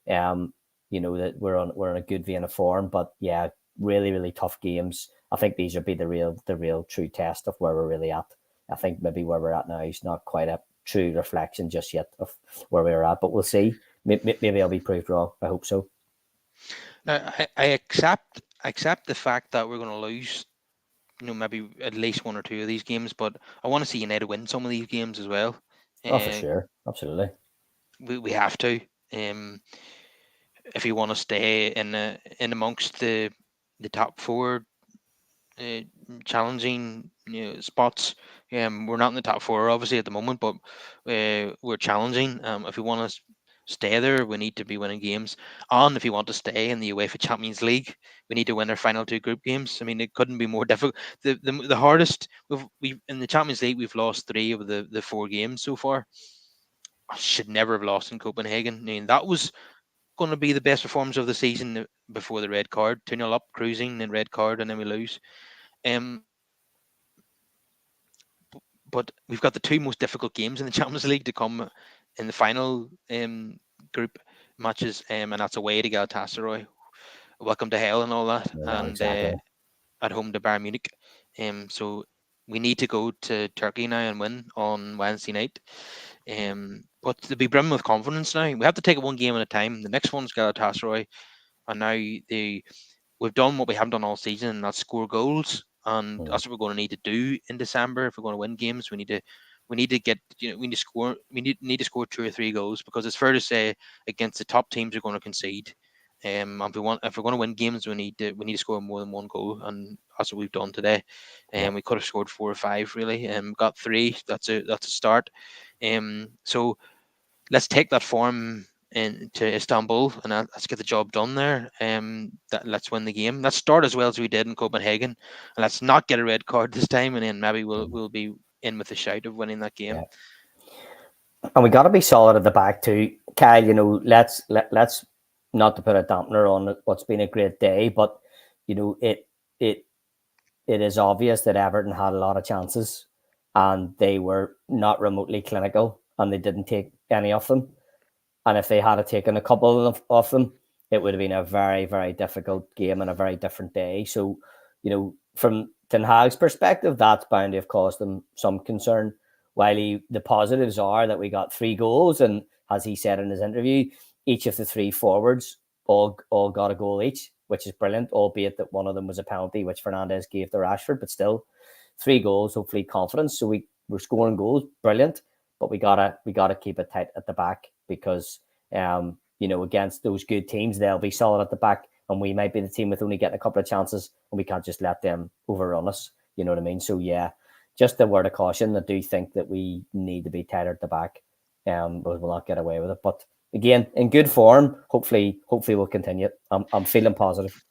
Um, that we're in a good vein of form. But yeah, really tough games. I think these will be the real true test of where we're really at. I think maybe where we're at now is not quite a true reflection just yet of where we're at, but we'll see. Maybe I'll be proved wrong. I hope so. Now, I accept the fact that we're going to lose, maybe at least 1 or 2 of these games, but I want to see United win some of these games as well. Oh, for Uh, sure, absolutely. we have to. Um, if you want to stay in amongst the top 4 uh, challenging spots. We're not in the top 4 obviously at the moment, but we're challenging. If we want to stay there, we need to be winning games. And if you want to stay in the UEFA Champions League, we need to win our final 2 group games. I mean, it couldn't be more difficult. The hardest we in the Champions League, we've lost 3 of the 4 games so far, should never have lost in Copenhagen. I mean, that was going to be the best performance of the season before the red card. 2-0 up, cruising, then red card, and then we lose. Um, but we've got the two most difficult games in the Champions League to come in the final group matches, and that's away to Galatasaray, welcome to hell and all that, You know, and exactly. at home to Bayern Munich. So we need to go to Turkey now and win on Wednesday night. But to be brimming with confidence now, we have to take it one game at a time. The next one's Galatasaray, and now the we've done what we haven't done all season, and that's score goals. And Mm. that's what we're going to need to do in December if we're going to win games. We need to get, we need to score, we need to score 2 or 3 goals, because it's fair to say against the top teams are going to concede. If we're going to win games, we need to score more than one goal, and that's what we've done today. And Yeah, we could have scored 4 or 5 really, and got three. That's a start. So let's take that form into Istanbul, and let's get the job done there. Let's win the game. Let's start as well as we did in Copenhagen, and let's not get a red card this time, and then maybe we'll mm, we'll be in with a shout of winning that game. yeah. And we got to be solid at the back too, Kyle. You know, let's not to put a dampener on what's been a great day, but you know, it it is obvious that Everton had a lot of chances, and they were not remotely clinical, and they didn't take any of them. And if they had taken a couple of them, it would have been a very, very difficult game and a very different day. So, you know, from Ten Hag's perspective, that's bound to have caused them some concern. While the positives are that we got 3 goals, and as he said in his interview, each of the 3 forwards all got a goal each, which is brilliant. Albeit that one of them was a penalty, which Fernandez gave to Rashford, but still, 3 goals, hopefully confidence. So we're scoring goals, brilliant. But we gotta keep it tight at the back, because you know, against those good teams, they'll be solid at the back, and we might be the team with only getting a couple of chances, and we can't just let them overrun us. You know what I mean? So yeah, just a word of caution. I do think that we need to be tighter at the back, but we'll not get away with it. But again, in good form. Hopefully we'll continue. I'm feeling positive.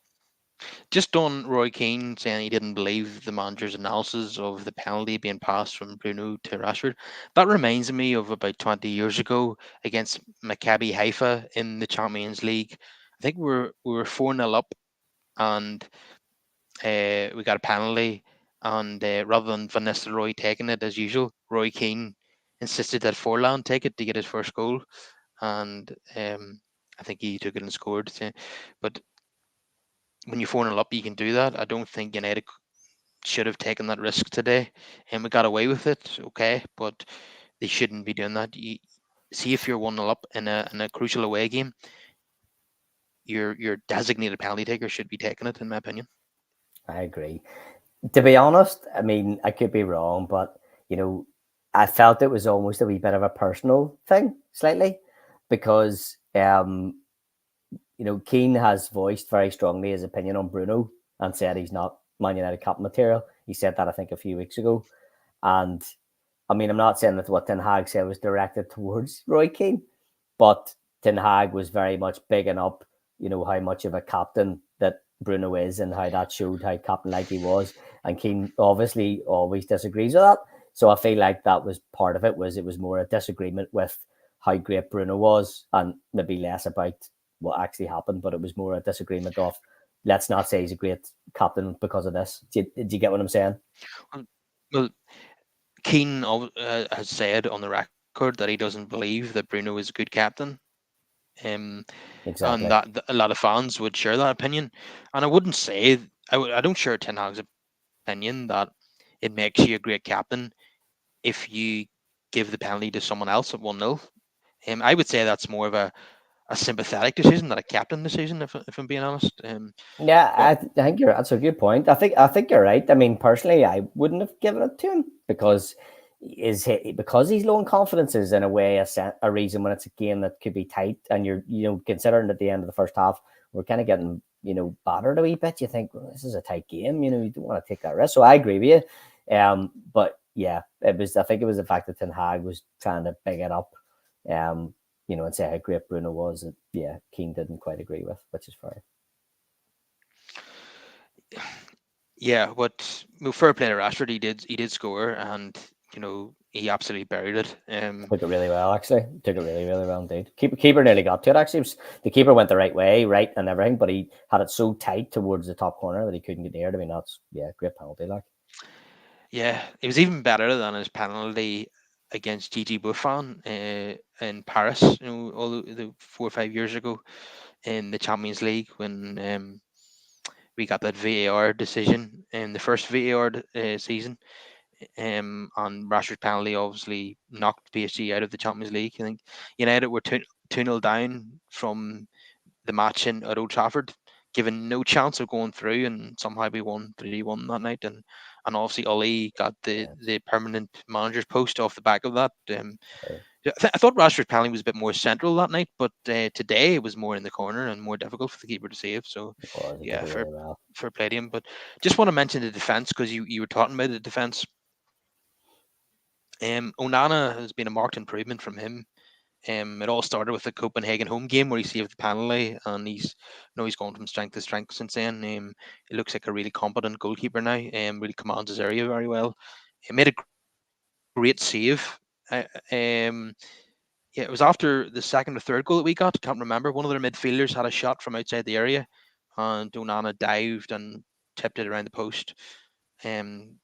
Just on Roy Keane saying he didn't believe the manager's analysis of the penalty being passed from Bruno to Rashford, that reminds me of about 20 years ago against Maccabi Haifa in the Champions League. I think we were 4-0 up, and we got a penalty, and rather than Van Nistelrooy taking it as usual, Roy Keane insisted that Forlan take it to get his first goal, and I think he took it and scored. But when you're 4-0 up, you can do that. I don't think United should have taken that risk today, and we got away with it. Okay, but they shouldn't be doing that. See, if you're 1-0 up in a crucial away game, your designated penalty taker should be taking it, in my opinion. I agree. To be honest, I mean, I could be wrong, but you know, I felt it was almost a wee bit of a personal thing, slightly, because you know, Keane has voiced very strongly his opinion on Bruno and said he's not Man United captain material. He said that I think a few weeks ago, and I mean, I'm not saying that what Ten Hag said was directed towards Roy Keane, but Ten Hag was very much bigging up, you know, how much of a captain that Bruno is, and how that showed how captain like he was. And Keane obviously always disagrees with that. So I feel like that was part of it. It was more a disagreement with how great Bruno was, and maybe less about what actually happened. But it was more a disagreement of, let's not say he's a great captain because of this. Do you get what I'm saying? Well, well, Keane has said on the record that he doesn't believe that Bruno is a good captain, um, and Exactly. that a lot of fans would share that opinion. And I wouldn't say I don't share Ten Hag's opinion that it makes you a great captain if you give the penalty to someone else at 1-0. I would say that's more of a sympathetic decision, not a captain decision, if I'm being honest. Yeah, But I think that's a good point. I think you're right. I mean, personally, I wouldn't have given it to him because because he's low in confidence is in a way a reason when it's a game that could be tight, and you're, you know, considering at the end of the first half we're kind of getting, you know, battered a wee bit. You think, well, this is a tight game. You know, you don't want to take that risk. So I agree with you. But yeah, it was. I think it was the fact that Ten Hag was trying to big it up. Um, you know, and say how great Bruno was. And yeah, Keane didn't quite agree with, which is fair. yeah, but fair play to Rashford. He did score, and he absolutely buried it. Took it really well, actually. Took it really, really well indeed. Keeper nearly got to it, actually. The keeper went the right way, right, and everything, but he had it so tight towards the top corner that he couldn't get near it. I mean, that's, yeah, great penalty, like. Yeah, it was even better than his penalty against Gigi Buffon in Paris, all the 4 or 5 years ago in the Champions League when we got that VAR decision in the first VAR season. And Rashford's penalty obviously knocked PSG out of the Champions League. I think United were 2-0 down from the match at Old Trafford, given no chance of going through, and somehow we won 3-1 that night. And obviously Ali got Yeah, the permanent manager's post off the back of that. yeah, I thought Rashford's penalty was a bit more central that night, but today it was more in the corner and more difficult for the keeper to save. So, it was. He did yeah, it really well. fair play to him. But just want to mention the defence because you were talking about the defence. Onana has been a marked improvement from him. It all started with the Copenhagen home game where he saved the penalty, and he's gone from strength to strength since then. He looks like a really competent goalkeeper now. Really commands his area very well. He made a great save. Yeah, it was after the second or third goal that we got. Can't remember. One of their midfielders had a shot from outside the area, and Onana dived and tipped it around the post. Um,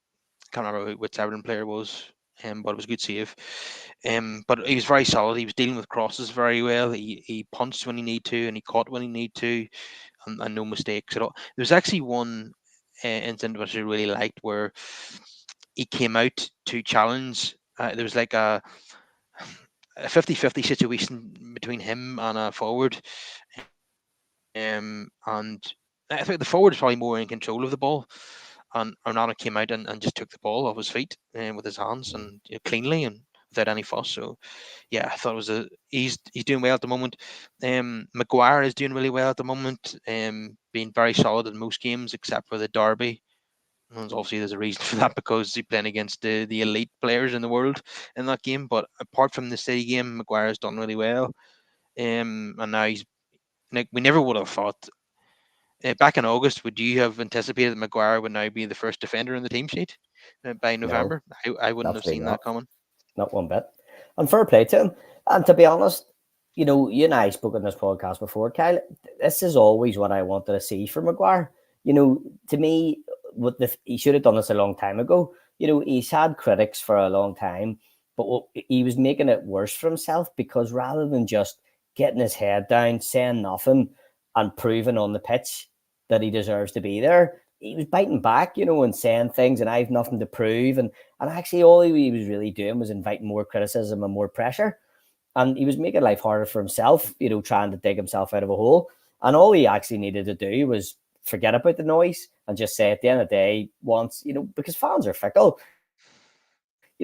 can't remember which Everton player was, but it was a good save. But he was very solid. He was dealing with crosses very well. He punched when he needed to, and he caught when he needed to, and no mistakes at all. There was actually one incident which I really liked where he came out to challenge. There was like a 50-50 situation between him and a forward. And I think the forward is probably more in control of the ball. And Arnautovic came out and just took the ball off his feet with his hands Mm. and cleanly and without any fuss. So yeah, I thought it was he's doing well at the moment. Maguire is doing really well at the moment, being very solid in most games except for the derby. And obviously, there's a reason for that because he's playing against the elite players in the world in that game. But apart from the City game, Maguire has done really well. And now he's like we never would have thought back in August, would you have anticipated that Maguire would now be the first defender in the team sheet by No, November? I wouldn't have definitely seen that not. coming. Not one bit. And fair play to him. And to be honest, you and I spoke on this podcast before, Kyle. This is always what I wanted to see from Maguire. To me, he should have done this a long time ago. He's had critics for a long time, but he was making it worse for himself because rather than just getting his head down, saying nothing, and proving on the pitch that he deserves to be there, he was biting back, and saying things, and I've nothing to prove, and actually, all he was really doing was inviting more criticism and more pressure. And he was making life harder for himself, trying to dig himself out of a hole. And all he actually needed to do was forget about the noise and just say at the end of the day, once, because fans are fickle,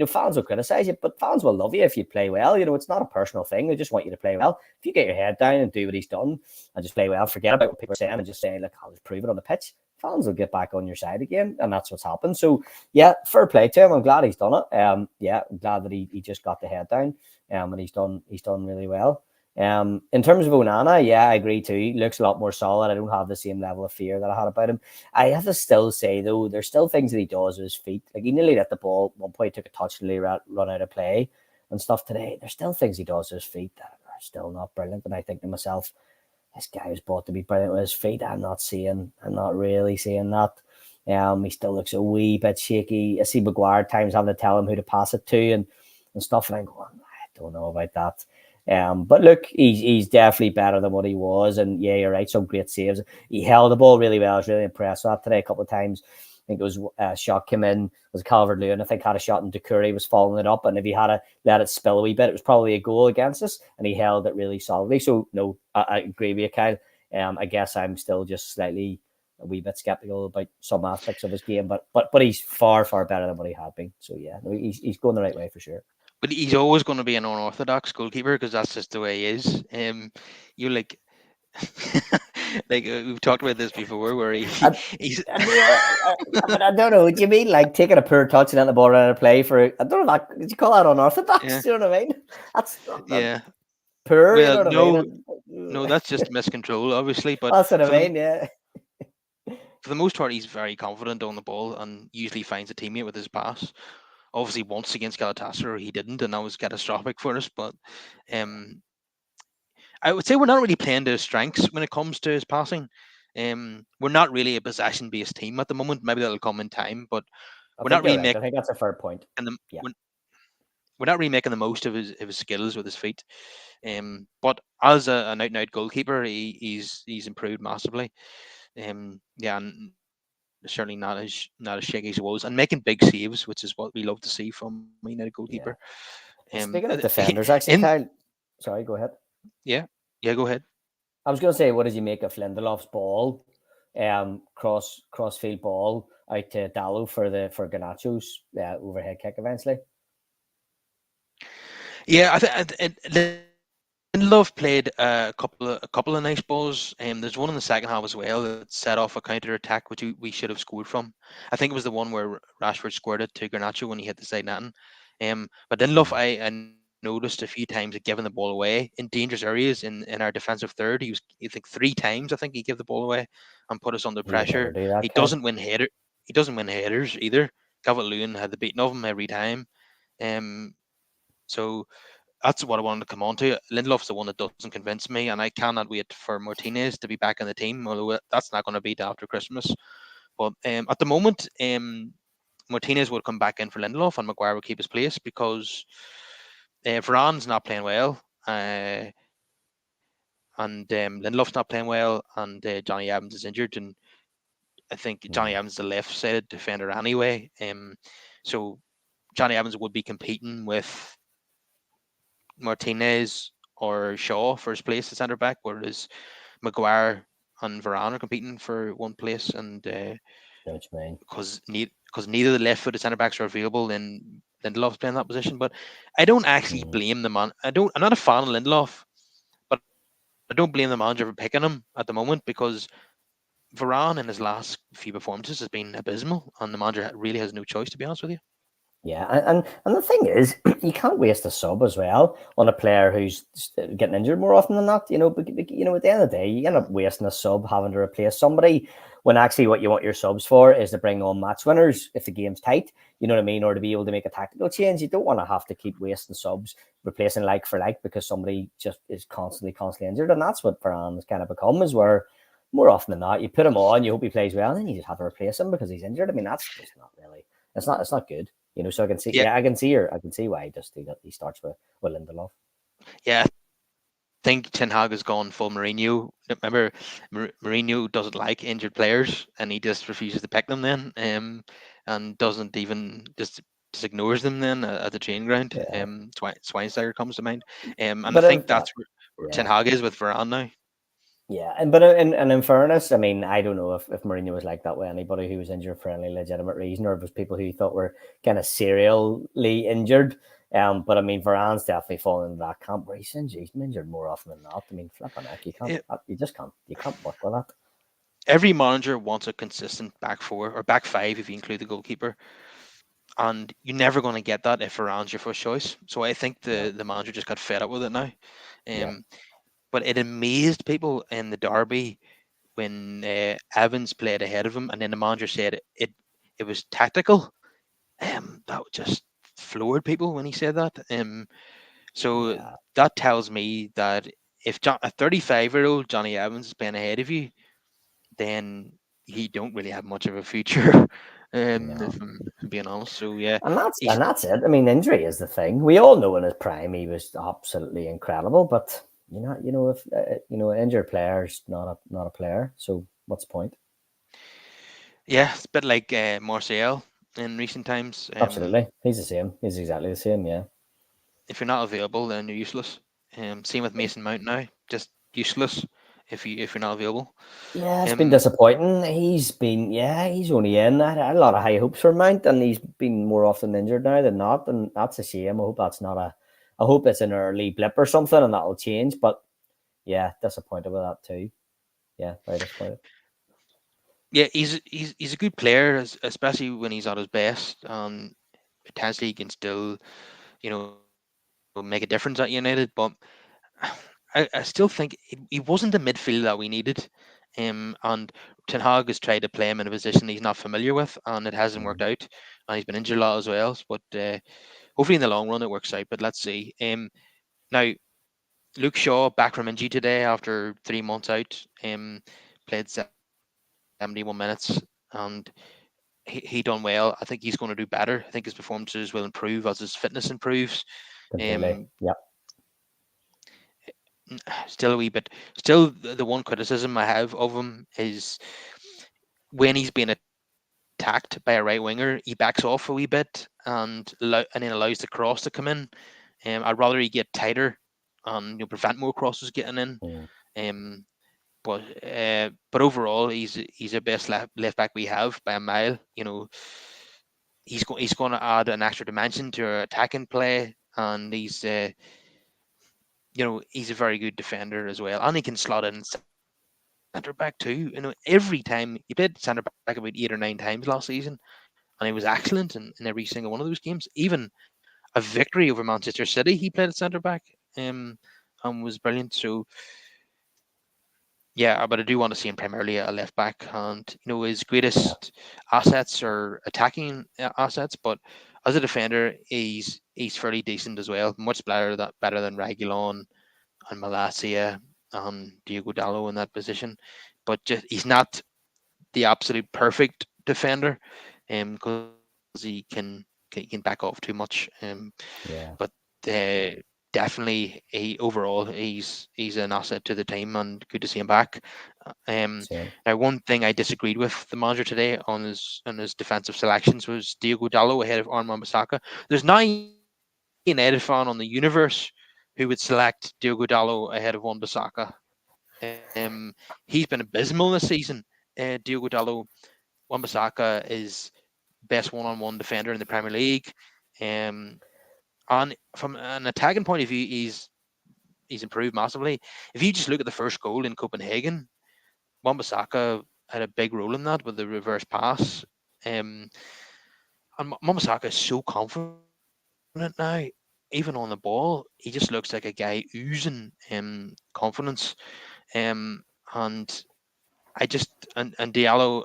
fans will criticize you, but fans will love you if you play well. It's not a personal thing. They just want you to play well. If you get your head down and do what he's done and just play well, forget about what people are saying and just say, look, I'll just prove it on the pitch, fans will get back on your side again. And that's what's happened. So, yeah, fair play to him. I'm glad he's done it. Yeah, I'm glad that he just got the head down and he's done really well. In terms of Onana, yeah, I agree too. He looks a lot more solid. I don't have the same level of fear that I had about him. I have to still say though, there's still things that he does with his feet. Like he nearly let the ball at one point, took a touch and nearly run out of play and stuff today. There's still things he does with his feet that are still not brilliant. And I think to myself, this guy was bought to be brilliant with his feet. I'm not really seeing that. He still looks a wee bit shaky. I see Maguire times having to tell him who to pass it to and stuff. And I'm going, I don't know about that. But look, he's definitely better than what he was. And yeah, you're right. Some great saves. He held the ball really well. I was really impressed with that today a couple of times. I think it was a shot came in, it was Calvert-Lewin, I think had a shot and Doucouré was following it up. And if he had let it spill a wee bit, it was probably a goal against us. And he held it really solidly. So no, I agree with you, Kyle. I guess I'm still just slightly a wee bit skeptical about some aspects of his game, but he's far, far better than what he had been. So yeah, no, he's going the right way for sure. But he's always going to be an unorthodox goalkeeper because that's just the way he is. You like, like we've talked about this before, where he's. But I don't know. Do you mean like taking a poor touch and then the ball around a play for? I don't know. Did you call that unorthodox? Yeah, Do you know what I mean? That's yeah. poor. You Well, know what I no, mean? no, that's just miscontrol, obviously. But That's what I for the mean. Yeah. for the most part, he's very confident on the ball and usually finds a teammate with his pass. Obviously, once against Galatasaray, he didn't, and that was catastrophic for us. But um, I would say we're not really playing to his strengths when it comes to his passing. We're not really a possession-based team at the moment. Maybe that'll come in time, but I we're not think you're really right. I making think that's a fair point. them. Yeah, We're not really making the most of his skills with his feet. But as an out and out goalkeeper, he's improved massively. Yeah, and certainly not as shaky as he was, and making big saves, which is what we love to see from a United goalkeeper. yeah. Speaking In of defenders, actually, Kyle. Sorry, go ahead. yeah, go ahead. I was going to say, what did you make of Lindelof's ball, crossfield ball out to Dallo for Garnacho's overhead kick eventually? Yeah, Lindelof played a couple of nice balls. There's one in the second half as well that set off a counter attack, which we should have scored from. I think it was the one where Rashford squared it to Garnacho when he hit the side netting. But Lindelof, Mm. I noticed a few times giving the ball away in dangerous areas in our defensive third. I think 3 times. I think he gave the ball away and put us under He would pressure. never do He that, doesn't Kyle. win header. He doesn't win headers either. Calvert Lewin had the beating of him every time. So that's what I wanted to come on to. Lindelof's the one that doesn't convince me, and I cannot wait for Martinez to be back in the team. Although that's not going to be till after Christmas. But at the moment, Martinez would come back in for Lindelof, and Maguire would keep his place because Varane's not playing well, and Lindelof's not playing well, and Johnny Evans is injured, and I think Johnny Mm. Evans is the left-sided defender anyway. So Johnny Evans would be competing with Martinez or Shaw for his place at centre back, whereas Maguire and Varane are competing for one place, and Know what you mean? because neither of the left-footed centre backs are available, then Lindelof's playing that position. But I don't actually Mm. blame the man. I'm not a fan of Lindelof, but I don't blame the manager for picking him at the moment because Varane in his last few performances has been abysmal, and the manager really has no choice, to be honest with you. Yeah, and the thing is, you can't waste a sub as well on a player who's getting injured more often than not. At the end of the day, you end up wasting a sub having to replace somebody when actually what you want your subs for is to bring on match winners if the game's tight. You know what I mean, or to be able to make a tactical change. You don't want to have to keep wasting subs replacing like for like because somebody just is constantly injured, and that's what Varane's kind of become. Is where more often than not, you put him on, you hope he plays well, and then you just have to replace him because he's injured. I mean, that's just not really. It's not good. So I can see, Yeah, I can see why he starts with Lindelof. yeah. I think Ten Hag has gone full Mourinho. Remember, Mourinho doesn't like injured players, and he just refuses to pick them then, and doesn't even just ignores them then at the training ground. Yeah, Schweinsteiger comes to mind, and I but think that's where Ten yeah, Hag is with Varane now. yeah, and in fairness, I mean, I don't know if Mourinho was like that with anybody who was injured for any legitimate reason, or if it was people who he thought were kind of serially injured. But I mean, Varane's definitely fallen into that camp where he's injured more often than not. I mean, flipping heck, you just can't work with that. Every manager wants a consistent back four or back five if you include the goalkeeper, and you're never going to get that if Varane's your first choice. So I think No, the manager just got fed up with it now. yeah, Um, but it amazed people in the derby when Evans played ahead of him, and then the manager said it was tactical. That just floored people when he said that. So yeah, that tells me that if a 35-year-old Johnny Evans is playing ahead of you, then he don't really have much of a future. no. If I'm being honest. So yeah, And that's he's and that's it. I mean, injury is the thing. We all know in his prime he was absolutely incredible, but if an injured player is not a player. So what's the point? yeah, it's a bit like Martial in recent times. Absolutely, he's the same. He's exactly the same. Yeah. If you're not available, then you're useless. Same with Mason Mount now, just useless if you're not available. Yeah, it's been Um, disappointing. He's only in. I had a lot of high hopes for Mount, and he's been more often injured now than not, and that's a shame. I hope it's an early blip or something, and that'll change. But yeah, disappointed with that too. Yeah, very disappointed. yeah, he's a good player, especially when he's at his best. Potentially he can still, make a difference at United. But I still think he wasn't the midfield that we needed. And Ten Hag has tried to play him in a position he's not familiar with, and it hasn't worked Mm. out. And he's been injured a lot as well. But hopefully in the long run it works out. But let's see. Now Luke Shaw back from injury today after 3 months out. Played 71 minutes and he done well. I think he's going to do better. I think his performances will improve as his fitness improves. Completely. Um, Yep. Still a wee bit. Still, the one criticism I have of him is when he's being attacked by a right winger, he backs off a wee bit and then allows the cross to come in. I'd rather he get tighter and prevent more crosses getting in. Mm. Um, but overall, he's the best left back we have by a mile. He's going to add an extra dimension to our attacking play, and he's a very good defender as well, and he can slot in centre back too. Every time he played centre back about 8 or 9 times last season, and he was excellent in every single one of those games. Even a victory over Manchester City, he played at centre back, and was brilliant. So yeah, but I do want to see him primarily a left back, and his Yeah. greatest assets are attacking assets, but as a defender, he's fairly decent as well. Much better than Regulon and Malacia and Diego Dallo in that position, but just he's not the absolute perfect defender, because he can back off too much. But Yeah. uh, definitely, overall he's an asset to the team and good to see him back. Same. Now, one thing I disagreed with the manager today on his defensive selections was Diego Dallo ahead of Armand Bissaka. There's not a United fan on the universe who would select Diogo Dallo ahead of Wan Bissaka. He's been abysmal this season. Diogo Dallo, Wan Bissaka is best one-on-one defender in the Premier League. Um, and from an attacking point of view, he's improved massively. If you just look at the first goal in Copenhagen, Wan-Bissaka had a big role in that with the reverse pass. Um, and Wan-Bissaka is so confident now, even on the ball. He just looks like a guy oozing confidence. And and Diallo,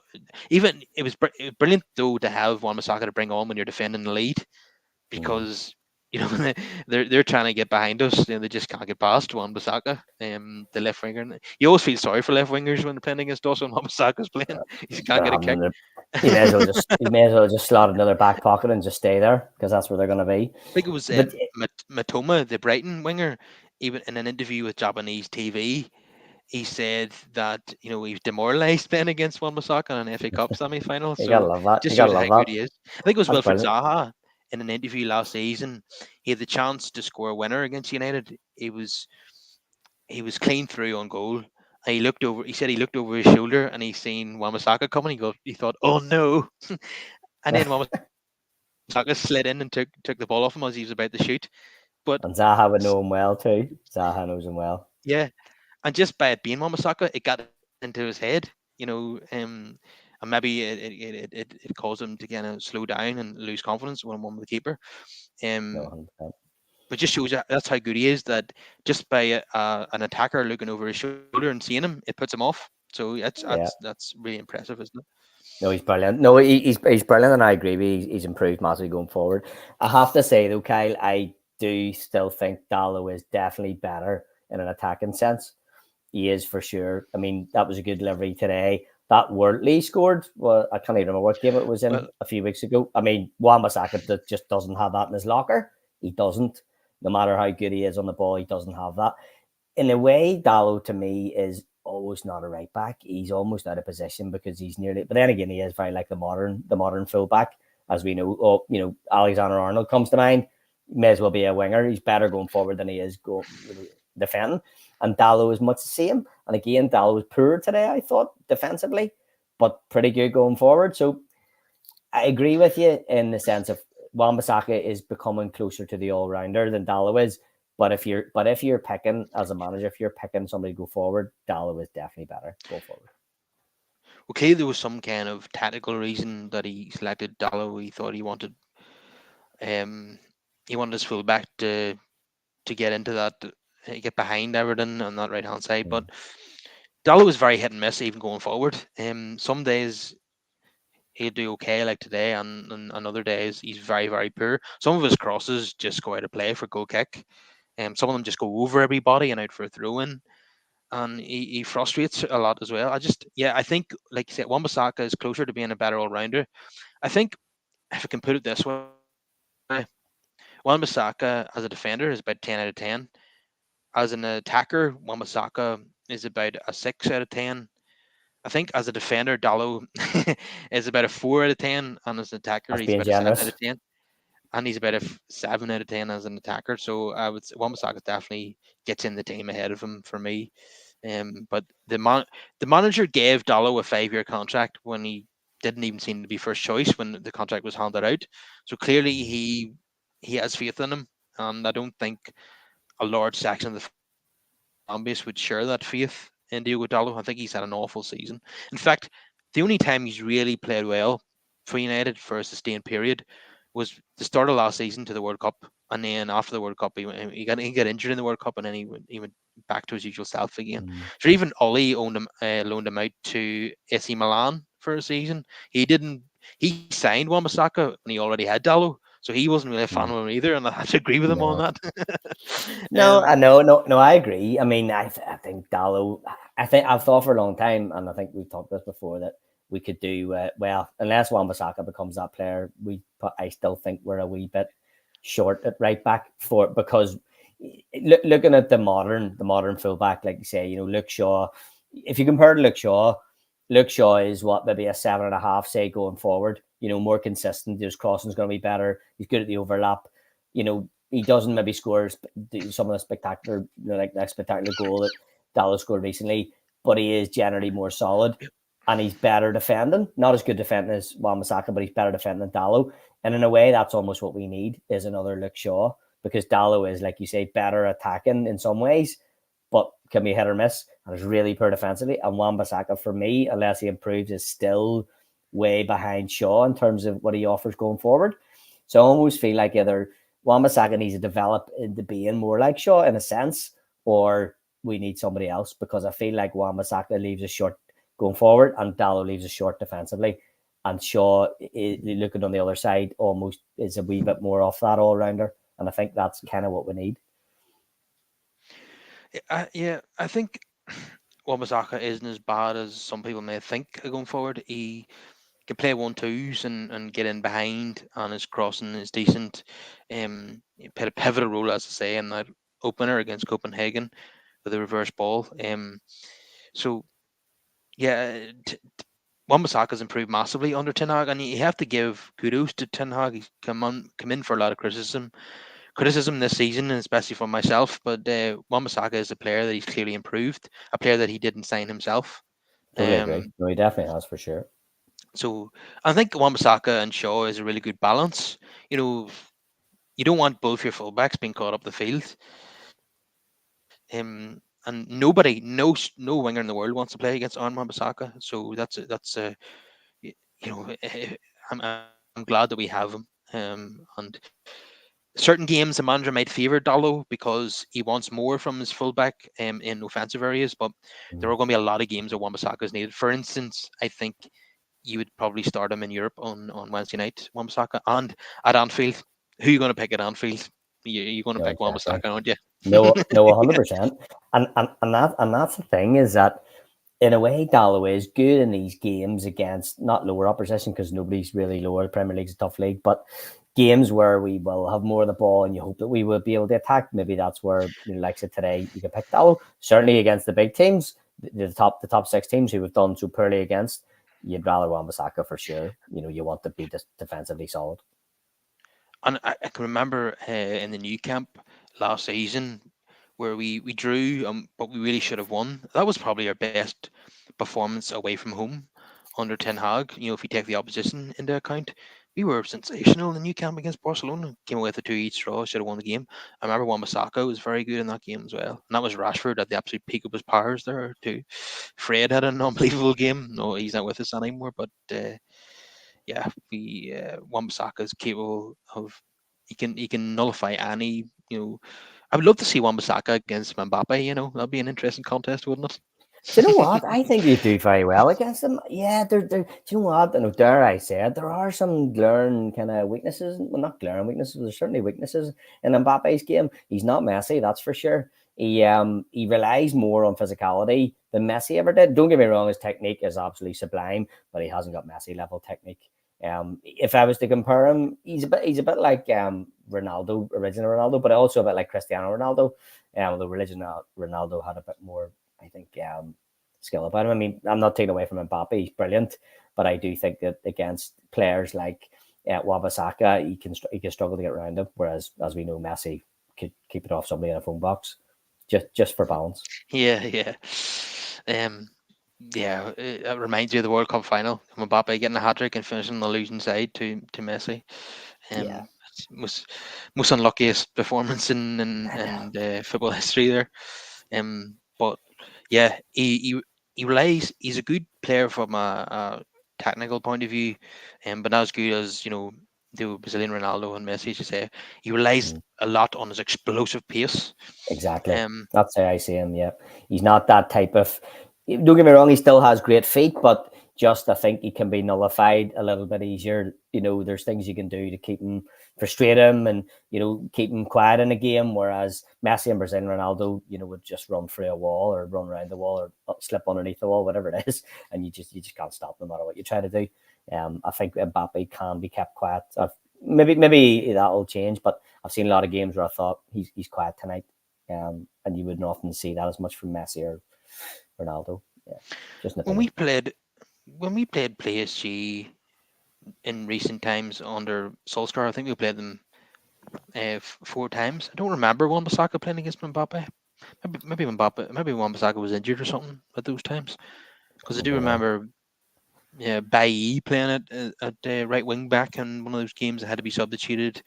even it was brilliant though to have Wan-Bissaka to bring on when you're defending the lead, Mm. because they're trying to get behind us. They just can't get past Wan-Bissaka, the left winger. You always feel sorry for left wingers when they're playing against us when Wan-Bissaka's playing. He just can't They're get a having kick. another. You may as well just slot another back pocket and just stay there because that's where they're going to be. I think it was But Matoma, the Brighton winger, even in an interview with Japanese TV, he said that he was demoralised playing against Wan-Bissaka in an FA Cup semi-final. you gotta So love that. You just gotta shows you how love good that. he is. I think it was That's Wilfred brilliant. Zaha in an interview last season. He had the chance to score a winner against United. He was clean through on goal. And he looked over. He said he looked over his shoulder and he seen Wan-Bissaka coming. He thought, "Oh no!" And then Wan-Bissaka slid in and took the ball off him as he was about to shoot. But And Zaha would know him well too. Zaha knows him well. yeah, and just by it being Wan-Bissaka, it got into his head, and maybe it caused him to kind of slow down and lose confidence when one with the keeper. No, Um, 100%. but just shows that's how good he is. That just by an attacker looking over his shoulder and seeing him, it puts him off. So Yeah. that's really impressive, isn't it? No, he's brilliant. No, he's brilliant, and I agree. He's improved massively going forward. I have to say though, Kyle, I do still think Dallo is definitely better in an attacking sense. He is for sure. I mean, that was a good delivery today. That Wortley scored. Well, I can't even remember what game it was in Well, a few weeks ago. I mean, Wan-Bissaka just doesn't have that in his locker. He doesn't. No matter how good he is on the ball, he doesn't have that. In a way, Dallo to me is always not a right back. He's almost out of position because he's nearly. But then again, he is very like the modern fullback, as we know. Oh, Alexander Arnold comes to mind. May as well be a winger. He's better going forward than he is defending. And Dallo is much the same. And again, Dallo was poor today, I thought, defensively, but pretty good going forward. So I agree with you in the sense of Wan-Bissaka is becoming closer to the all rounder than Dallo is. But if you're picking as a manager, if you're picking somebody to go forward, Dallo is definitely better. Go forward. okay, there was some kind of tactical reason that he selected Dallo. He thought um he wanted his fullback to get into that get behind Everton on that right hand side. But Mm. Dallo is very hit and miss even going forward. Some days he'll do okay like today, and other days he's very very poor. Some of his crosses just go out of play for goal kick. Some of them just go over everybody and out for a throw in, and he frustrates a lot as well. I think, like you said, Wan-Bissaka is closer to being a better all rounder. I think, if I can put it this way, Wan-Bissaka as a defender is about 10 out of 10. As an attacker, Wan-Bissaka is about a 6 out of 10. I think as a defender, Dallo is about a 4 out of 10, and as an attacker, That's he's being about a 7 out generous. of 10, and he's about a 7 out of 10 as an attacker. So I would say Wan-Bissaka definitely gets in the team ahead of him for me. But the manager gave Dallo a 5-year contract when he didn't even seem to be first choice when the contract was handed out. So clearly he has faith in him, and I don't think a large section of the fan base would share that faith in Diogo Dallo. I think he's had an awful season. In fact, the only time he's really played well for United for a sustained period was the start of last season to the World Cup, and then after the World Cup, he got injured in the World Cup, and then he went back to his usual self again. Mm. So even Ollie loaned him out to AC Milan for a season. He didn't. He signed Wan-Bissaka when he already had Dallo, so he wasn't really a fan of Mm. him either, and I have to agree with him on No. that. No, I um, know, no, I agree. I mean, I think Dallo. I think I've thought for a long time, and I think we've talked this before that we could do well unless Wan-Bissaka becomes that player. I still think we're a wee bit short at right back for because looking at the modern fullback, like you say, Luke Shaw. If you compare to Luke Shaw is what maybe a 7.5, say, going forward. More consistent. His crossing's going to be better. He's good at the overlap. He doesn't maybe score some of the spectacular, like that spectacular goal that Dallas scored recently, but he is generally more solid and he's better defending. Not as good defending as Wan-Bissaka, but he's better defending than Dallo. And in a way, that's almost what we need is another Luke Shaw because Dallo is, like you say, better attacking in some ways, but can be hit or miss and is really poor defensively. And Wan-Bissaka, for me, unless he improves, is still way behind Shaw in terms of what he offers going forward. So I almost feel like either Wan-Bissaka needs to develop into being more like Shaw in a sense, or we need somebody else because I feel like Wan-Bissaka leaves us short going forward and Dallo leaves us short defensively. And Shaw, looking on the other side, almost is a wee bit more off that all rounder. And I think that's kind of what we need. I think Wan-Bissaka isn't as bad as some people may think going forward. He can play 1-2s and get in behind, and his crossing is decent. He played a pivotal role, as I say, in that opener against Copenhagen with a reverse ball. So yeah, Wan-Bissaka's improved massively under Ten Hag, and you have to give kudos to Ten Hag. He's come in for a lot of criticism this season, and especially from myself. But Wan-Bissaka is a player that he's clearly improved, a player that he didn't sign himself. Totally agree. Um, No, he definitely has for sure. so I think Wan-Bissaka and Shaw is a really good balance. You know, you don't want both your fullbacks being caught up the field. And nobody, no winger in the world wants to play against Aaron Wan-Bissaka. So I'm glad that we have him. And certain games the manager might favour Dallo because he wants more from his fullback in offensive areas, but there Mm. are going to be a lot of games where Wan-Bissaka is needed. For instance, I think you would probably start him in Europe on Wednesday night, Wan-Bissaka, and at Anfield. Who are you going to pick at Anfield? You're going to No, pick exactly. Wan-Bissaka, aren't you? No, 100%. And that's the thing is that in a way, Dallo is good in these games against not lower opposition because nobody's really lower. The Premier League's a tough league, but games where we will have more of the ball and you hope that we will be able to attack. Maybe that's where, like I said today, you can pick Dallo. Certainly against the big teams, the top six teams who we've done so poorly against, you'd rather Wan-Bissaka for sure. You want to be defensively solid. And I can remember in the new camp last season where we drew, but we really should have won. That was probably our best performance away from home under Ten Hag. If you take the opposition into account, we were sensational in the new camp against Barcelona. Came away with a 2-each draw, should have won the game. I remember Wan-Bissaka was very good in that game as well. And that was Rashford at the absolute peak of his powers there too. Fred had an unbelievable game. No, he's not with us anymore, but yeah, Wan-Bissaka is capable of he can nullify any I would love to see Wan-Bissaka against Mbappe. That'd be an interesting contest, wouldn't it? Do you know what? I think you do very well against them. Yeah, do you know what? And dare I say it, there are some glaring kind of weaknesses. Well, not glaring weaknesses. There's certainly weaknesses in Mbappe's game. He's not Messi, that's for sure. He relies more on physicality than Messi ever did. Don't get me wrong, his technique is absolutely sublime, but he hasn't got Messi level technique. If I was to compare him, he's a bit like Ronaldo, original Ronaldo, but also a bit like Cristiano Ronaldo. The original Ronaldo had a bit more, I think, skill about him. I mean, I'm not taking away from Mbappe; he's brilliant, but I do think that against players like Wan-Bissaka, he can struggle to get around him. Whereas, as we know, Messi could keep it off somebody in a phone box, just for balance. Yeah, yeah. Um, yeah, it reminds you of the World Cup final. Mbappe getting a hat trick and finishing the losing side to Messi. Yeah, It's most unluckiest performance in football history there. But yeah, he relies. He's a good player from a technical point of view, but not as good as the Brazilian Ronaldo and Messi. As you say, he relies mm, a lot on his explosive pace. exactly. Um, That's how I see him. Yeah, he's not that type of. Don't get me wrong; he still has great feet, but just I think he can be nullified a little bit easier. There's things you can do to keep him, frustrate him, and keep him quiet in a game. Whereas Messi and Brazilian Ronaldo, would just run through a wall or run around the wall or slip underneath the wall, whatever it is, and you just can't stop no matter what you try to do. I think Mbappe can be kept quiet. Maybe that'll change, but I've seen a lot of games where I thought he's quiet tonight, and you wouldn't often see that as much from Messi or Ronaldo. Yeah, just an when opinion. we played when we played PSG in recent times under Solskjaer, I think we played them 4 times. I don't remember Wan-Bissaka playing against Mbappe. Maybe Wan-Bissaka was injured or something at those times. Because I do Maybe yeah, remember, yeah, Bailly playing at right wing back in one of those games that had to be substituted,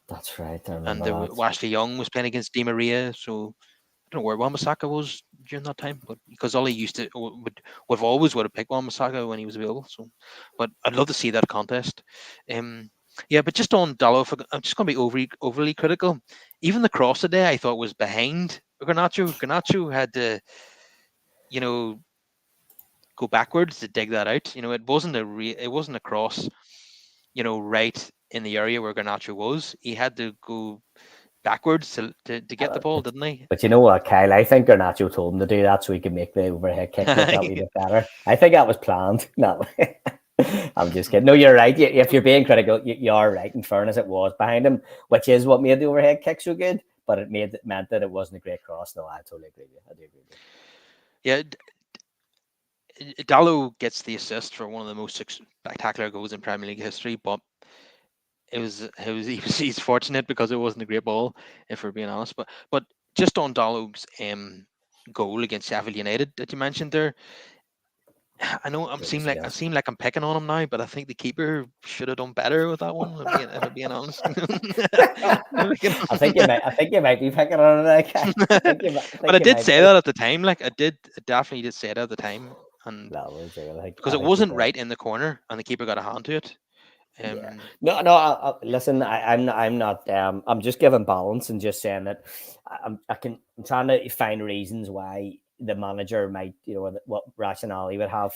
that's right. I and remember that. Ashley Young was playing against Di Maria. So I don't know where Wan-Bissaka was during that time, but because Ollie used to would have picked Wan-Bissaka when he was available. So, but I'd love to see that contest. Um, yeah, but just on Dallo, I'm just going to be overly critical. Even the cross today, I thought was behind Garnacho. Garnacho had to, you know, go backwards to dig that out. It wasn't a cross, right in the area where Garnacho was. He had to go backwards to get the ball, But, didn't he? but you know what, Kyle? I think Garnacho told him to do that so he could make the overhead kick look that wee bit better. I think that was planned. No, I'm just kidding. No, you're right. If you're being critical, you are right. In fairness, it was behind him, which is what made the overhead kick so good. But it meant that it wasn't a great cross. No, I totally agree with you. I do agree with you. Yeah, Dallo gets the assist for one of the most spectacular goals in Premier League history, but he's fortunate because it wasn't a great ball, if we're being honest. But just on Dallo's goal against Sheffield United that you mentioned there, I know It was I just seem like I'm picking on him now, but I think the keeper should have done better with that one. If I'm being honest, I think you might be picking on it. Okay. I think you might. I but think I you did might say be. that at the time. Like I definitely did say it at the time, and No, we'll see. I think because I it think you wasn't did. right in the corner, and the keeper got a hand to it. Yeah. Um, No, no. Listen, I'm not. I'm just giving balance and just saying that I'm trying to find reasons why the manager might, what rationale he would have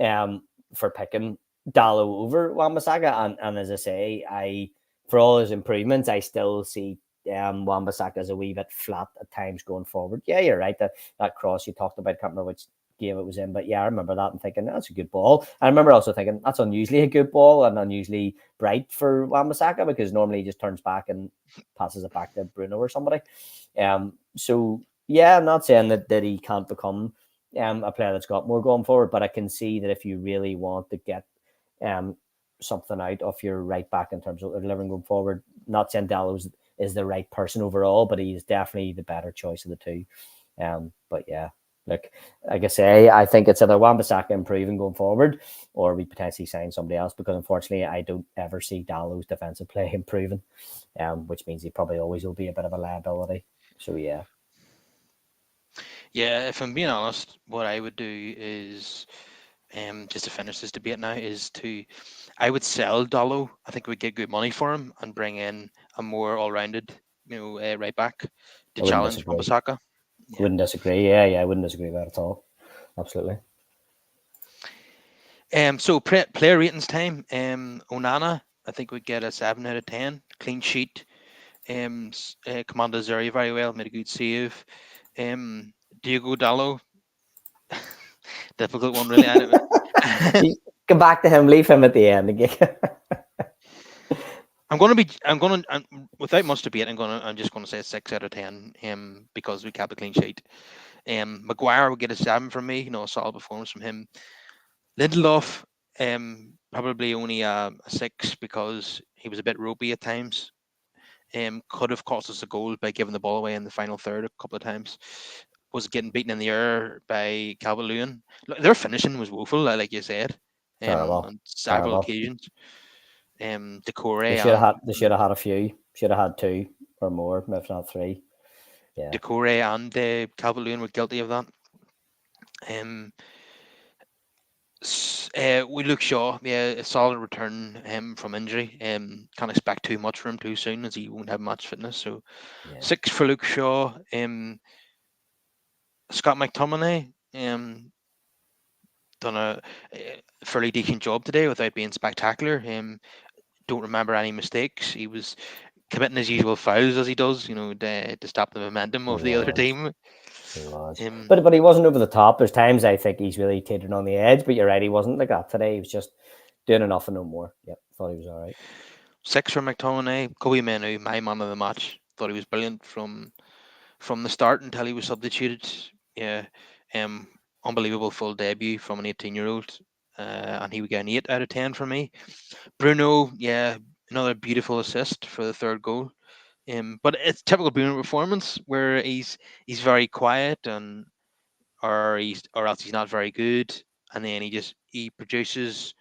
um, for picking Dallo over Wan-Bissaka. And as I say, for all his improvements, I still see Wan-Bissaka as a wee bit flat at times going forward. Yeah, you're right. That cross you talked about, can't remember which game it was in, but yeah, I remember that and thinking that's a good ball. I remember also thinking that's unusually a good ball and unusually bright for Wan-Bissaka because normally he just turns back and passes it back to Bruno or somebody. So yeah, I'm not saying that he can't become a player that's got more going forward. But I can see that if you really want to get um, something out of your right back in terms of delivering going forward, not saying Dallo's is the right person overall, but he's definitely the better choice of the two. But yeah, look, like I say, I think it's either Wan-Bissaka improving going forward, or we potentially sign somebody else because unfortunately, I don't ever see Dallo's defensive play improving, which means he probably always will be a bit of a liability. So yeah, yeah, if I'm being honest, what I would do is just to finish this debate now is I would sell Dallo. I think we'd get good money for him and bring in a more all-rounded. right back to I wouldn't challenge disagree. Wan-Bissaka. Yeah. Wouldn't disagree. Yeah, yeah, I wouldn't disagree with that at all. Absolutely. So player ratings time. Onana, I think we get a 7 out of 10. Clean sheet. Commanded his area very well. Made a good save. Diego Dallo, difficult one really. Come back to him. Leave him at the end again. Without much debate. I'm just gonna say 6 out of 10. Because we kept a clean sheet. Maguire will get a 7 from me. A solid performance from him. Lindelof, probably only a 6 because he was a bit ropey at times. Could have cost us a goal by giving the ball away in the final third a couple of times. Was getting beaten in the air by Calvert-Lewin. Their finishing was woeful, like you said, Terrible. on several Terrible. occasions. Decore and They should have had a few. Should have had two or more, if not three. Yeah. Decore and Calvert-Lewin were guilty of that. Um, we look Shaw, yeah, a solid return from injury. Can't expect too much from him too soon as he won't have much fitness. So Yeah. 6 for Luke Shaw. Scott McTominay done a fairly decent job today without being spectacular. Don't remember any mistakes. He was committing his usual fouls as he does, to stop the momentum He of the other was. team. He was. Um, But he wasn't over the top. There's times I think he's really teetered on the edge, but you're right, he wasn't like that today. He was just doing enough and no more. Yep. Thought he was all right. 6 for McTominay. Kobe Mainoo, my man of the match. Thought he was brilliant from the start until he was substituted. Yeah, um, unbelievable full debut from an 18-year-old, and he would get an 8 out of 10 for me. Bruno, yeah, another beautiful assist for the third goal. But it's typical Bruno performance where he's very quiet or else he's not very good, and then he produces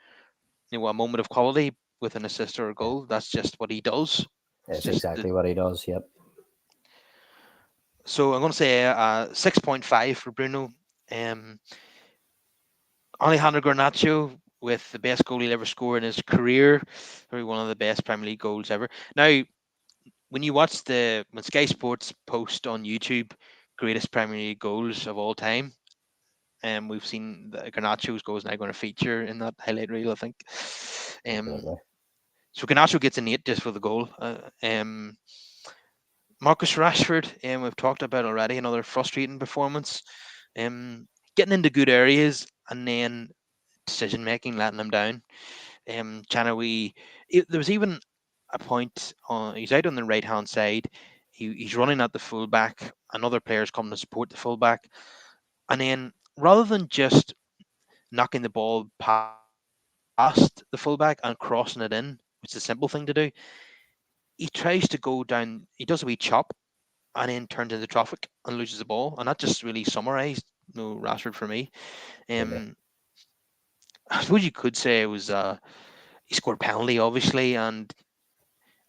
a moment of quality with an assist or a Yeah. goal. That's just what he does. It's It's just exactly what he does. Yep. so I'm going to say 6.5 for Bruno. Um, Alejandro Garnacho with the best goal he'll ever score in his career, probably one of the best Premier League goals ever. Now, when Sky Sports post on YouTube greatest Premier League goals of all time, and we've seen the Garnacho's goal is now going to feature in that highlight reel, I think. Um, Absolutely. so Garnacho gets an 8 just for the goal. Marcus Rashford, we've talked about already, another frustrating performance. Um, Getting into good areas and then decision making letting them down. China, there was even a point on he's out on the right hand side. He's running at the fullback, and other players come to support the fullback, and then rather than just knocking the ball past the fullback and crossing it in, which is a simple thing to do, he tries to go down. He does a wee chop and then turns into traffic and loses the ball, and that just really summarised Rashford for me. Absolutely. Um, I suppose you could say it was he scored penalty obviously, and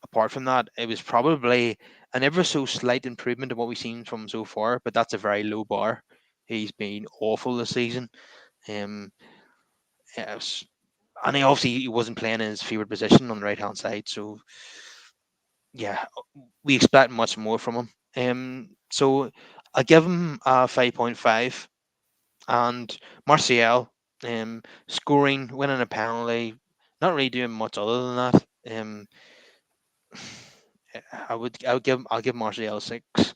apart from that, it was probably an ever so slight improvement of what we've seen from him so far, but that's a very low bar. He's been awful this season. Um, yes, and he wasn't playing in his favourite position on the right hand side, so yeah, we expect much more from him. So I give him a 5.5, and Martial, scoring, winning a penalty, not really doing much other than that. I'll give Martial a 6.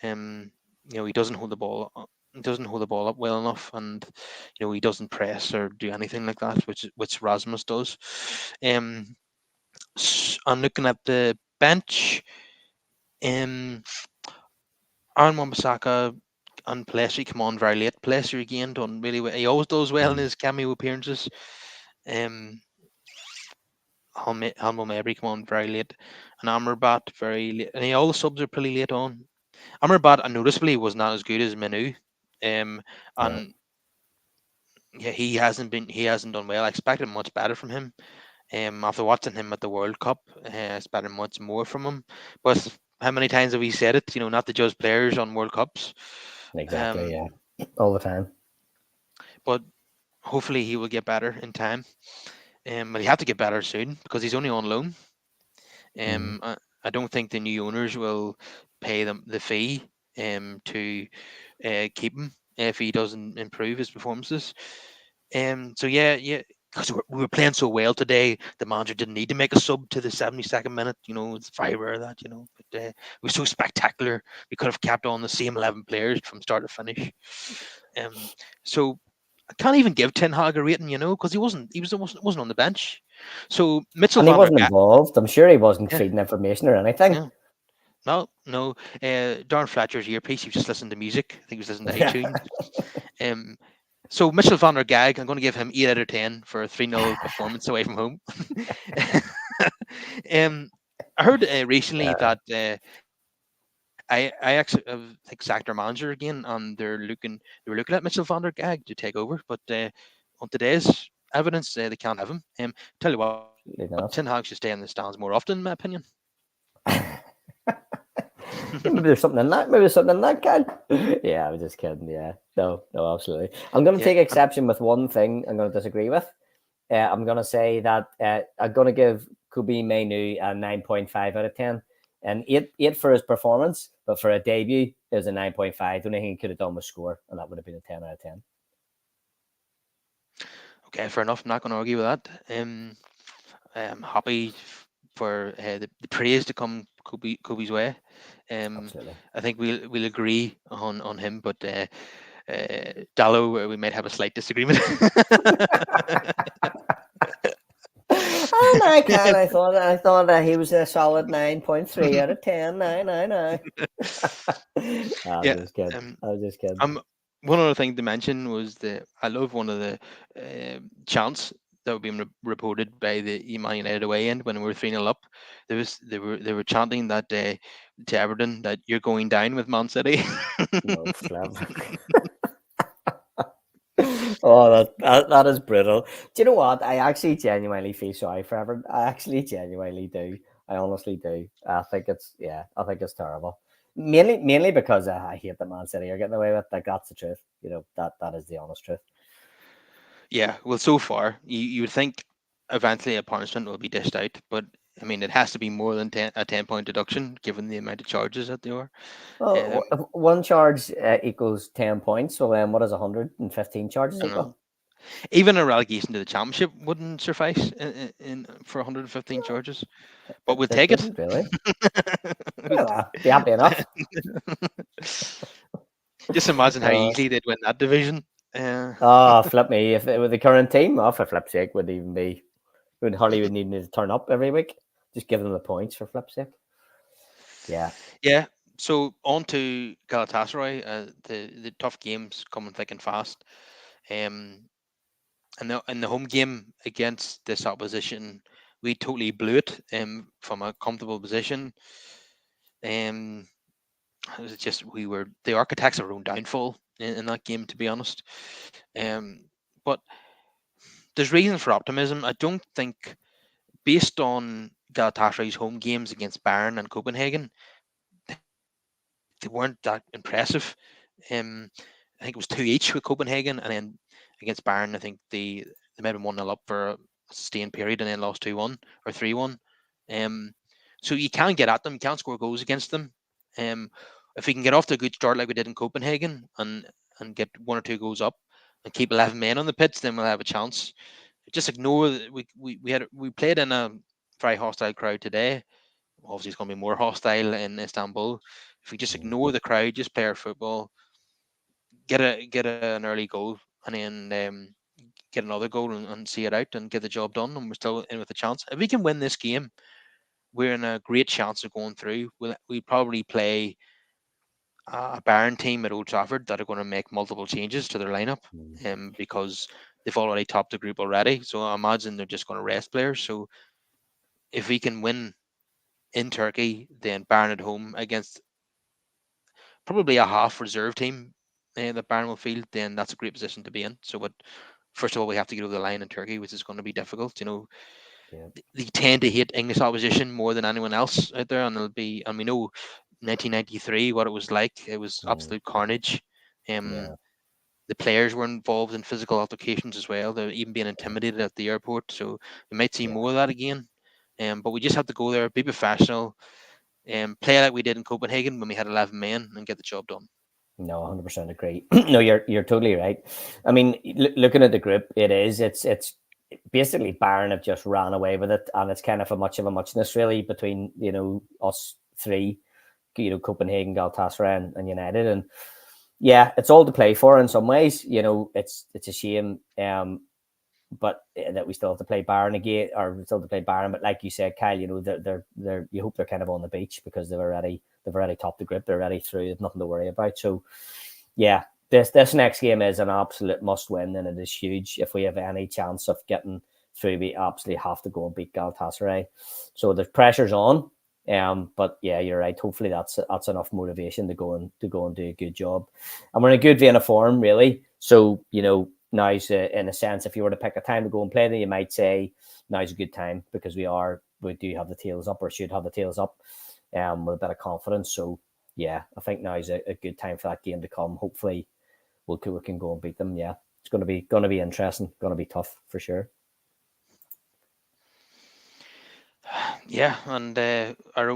Um, he doesn't hold the ball. He doesn't hold the ball up well enough, and he doesn't press or do anything like that, which Rasmus does. Um, I'm looking at the bench. Um, Aaron Wan-Bissaka and Plessy come on very late. Plessy again done really well. He always does well in Mm. his cameo appearances. Um, Helmo Mabry come on very late, and Amrabat very late. And all the subs are pretty late on. Amrabat, noticeably, was not as good as Mainoo. No. And yeah, he hasn't done well. I expected much better from him. After watching him at the World Cup, I expected much more from him. But how many times have we said it? Not to judge players on World Cups. Exactly. Um, Yeah. All the time. but hopefully he will get better in time. But he have to get better soon because he's only on loan. Mm. I don't think the new owners will pay them the fee to keep him if he doesn't improve his performances. So yeah, because we were playing so well today, the manager didn't need to make a sub to the 72nd minute. It's very rare that. But it was so spectacular. We could have kept on the same 11 players from start to finish. Um, so I can't even give Ten Hag a rating, because he wasn't on the bench. So Mitchell And he van der wasn't Gaag, involved. I'm sure he wasn't yeah, feeding information or anything. yeah, no, no. Darren Fletcher's earpiece. He was just listening to music. I think he was listening to Yeah. iTunes. Um, so Mitchell van der Gaag, I'm going to give him 8 out of 10 for a 3-0 performance away from home. I heard recently that I actually think sacked their manager again, and they were looking at Mitchell van der Gaag to take over, but on today's evidence, they can't have him. Tell you what, Ten Hag should stay Not. in the stands more often, in my opinion. Maybe there's something in that. Maybe there's something in that, Kyle. Yeah, I was just kidding. Yeah, no, no, absolutely. I'm going to Yeah, take exception with one thing. I'm going to disagree with. I'm going to say that I'm going to give Kobe Mainoo a 9.5 out of 10, and eight for his performance, but for a debut, it was a 9.5. The only thing he could have done was score, and that would have been a 10 out of 10. okay, fair enough. I'm not going to argue with that. I'm happy for the praise to come Kobe's way. Absolutely. I think we'll agree on him, but Dallo, we might have a slight disagreement. And I can. I thought that he was a solid 9.3 out of 10. Nine, nine, nine. I was Yeah. just kidding. Um. I was just kidding. One other thing to mention was I love one of the chants that were being reported by the Man United away end when we were 3-0 up. They were chanting that to Everton that you're going down with Man City. No flip. Oh, that is brutal. Do you know what? I actually genuinely feel sorry for Everton. I actually genuinely do. I honestly do. I think it's terrible. Mainly because I hate that Man City are getting away with. Like that's the truth. That is the honest truth. Yeah, well, so far you would think eventually a punishment will be dished out, but I mean it has to be more than a 10-point deduction given the amount of charges that there are. Well, Um, one charge equals 10 points. So then, what does 115 charges I don't equal? know. Even a relegation to the championship wouldn't suffice for 115 charges, but we'll It take it. wouldn't really. Well, be happy enough. Just imagine how Uh, easily they'd win that division. Uh, Flip me. If it were the current team, for flip's sake, would even be would hardly would need to turn up every week. Just give them the points for flip's sake. Yeah. yeah. So on to Galatasaray. The tough games coming thick and fast. Um, in the home game against this opposition, we totally blew it from a comfortable position. Um, it was just we were the architects of our own downfall in that game, to be honest. But there's reason for optimism. I don't think, based on Galatasaray's home games against Bayern and Copenhagen, they weren't that impressive. Um, I think it was 2 each with Copenhagen, and then against Bayern, I think they might have 1-0 up for a sustained period and then lost 2-1 or 3-1. Um, so you can get at them, you can score goals against them. Um, if we can get off to a good start like we did in Copenhagen and get 1 or 2 goals up and keep 11 men on the pitch, then we'll have a chance. Just ignore we played in a very hostile crowd today. Obviously, it's going to be more hostile in Istanbul. If we just Mm, ignore the crowd, just play our football, get an early goal, and then get another goal and see it out and get the job done, and we're still in with a chance. If we can win this game, we're in a great chance of going through. We probably play a Bayern team at Old Trafford that are going to make multiple changes to their lineup, mm, because they've already topped the group already. So I imagine they're just going to rest players. So if we can win in Turkey, then Bayern at home against probably a half reserve team that Bayern will field, then that's a great position to be in. So, but first of all, we have to get over the line in Turkey, which is going to be difficult. yeah. They tend to hate English opposition more than anyone else out there, and we know 1993 what it was like. It was Mm, absolute carnage. yeah. Um, the players were involved in physical altercations as well. They're even being intimidated at the airport. So we might see Yeah. more of that again. But we just have to go there, be professional, Play like we did in Copenhagen when we had 11 men and get the job done. No, 100% agree. No, you're totally right. I mean, looking at the group, it's basically Bayern have just ran away with it, and it's kind of a much of a muchness really between us three, Copenhagen, Galatasaray, and United, and yeah, it's all to play for in some ways. It's a shame. But that we still have to play Bayern again, or we still have to play Bayern. But like you said, Kyle, they're you hope they're kind of on the beach because they've already topped the group. They're already through. There's nothing to worry about. So yeah, this next game is an absolute must win, and it is huge. If we have any chance of getting through, we absolutely have to go and beat Galatasaray. So the pressure's on. But yeah, you're right. Hopefully that's enough motivation to go and do a good job. And we're in a good vein of form, really. So now's in a sense, if you were to pick a time to go and play, then you might say now's a good time because we do have the tails up, or should have the tails up, with a bit of confidence. So yeah, I think now's a good time for that game to come. Hopefully, we can go and beat them. Yeah, it's going to be interesting. Going to be tough for sure. Yeah, and our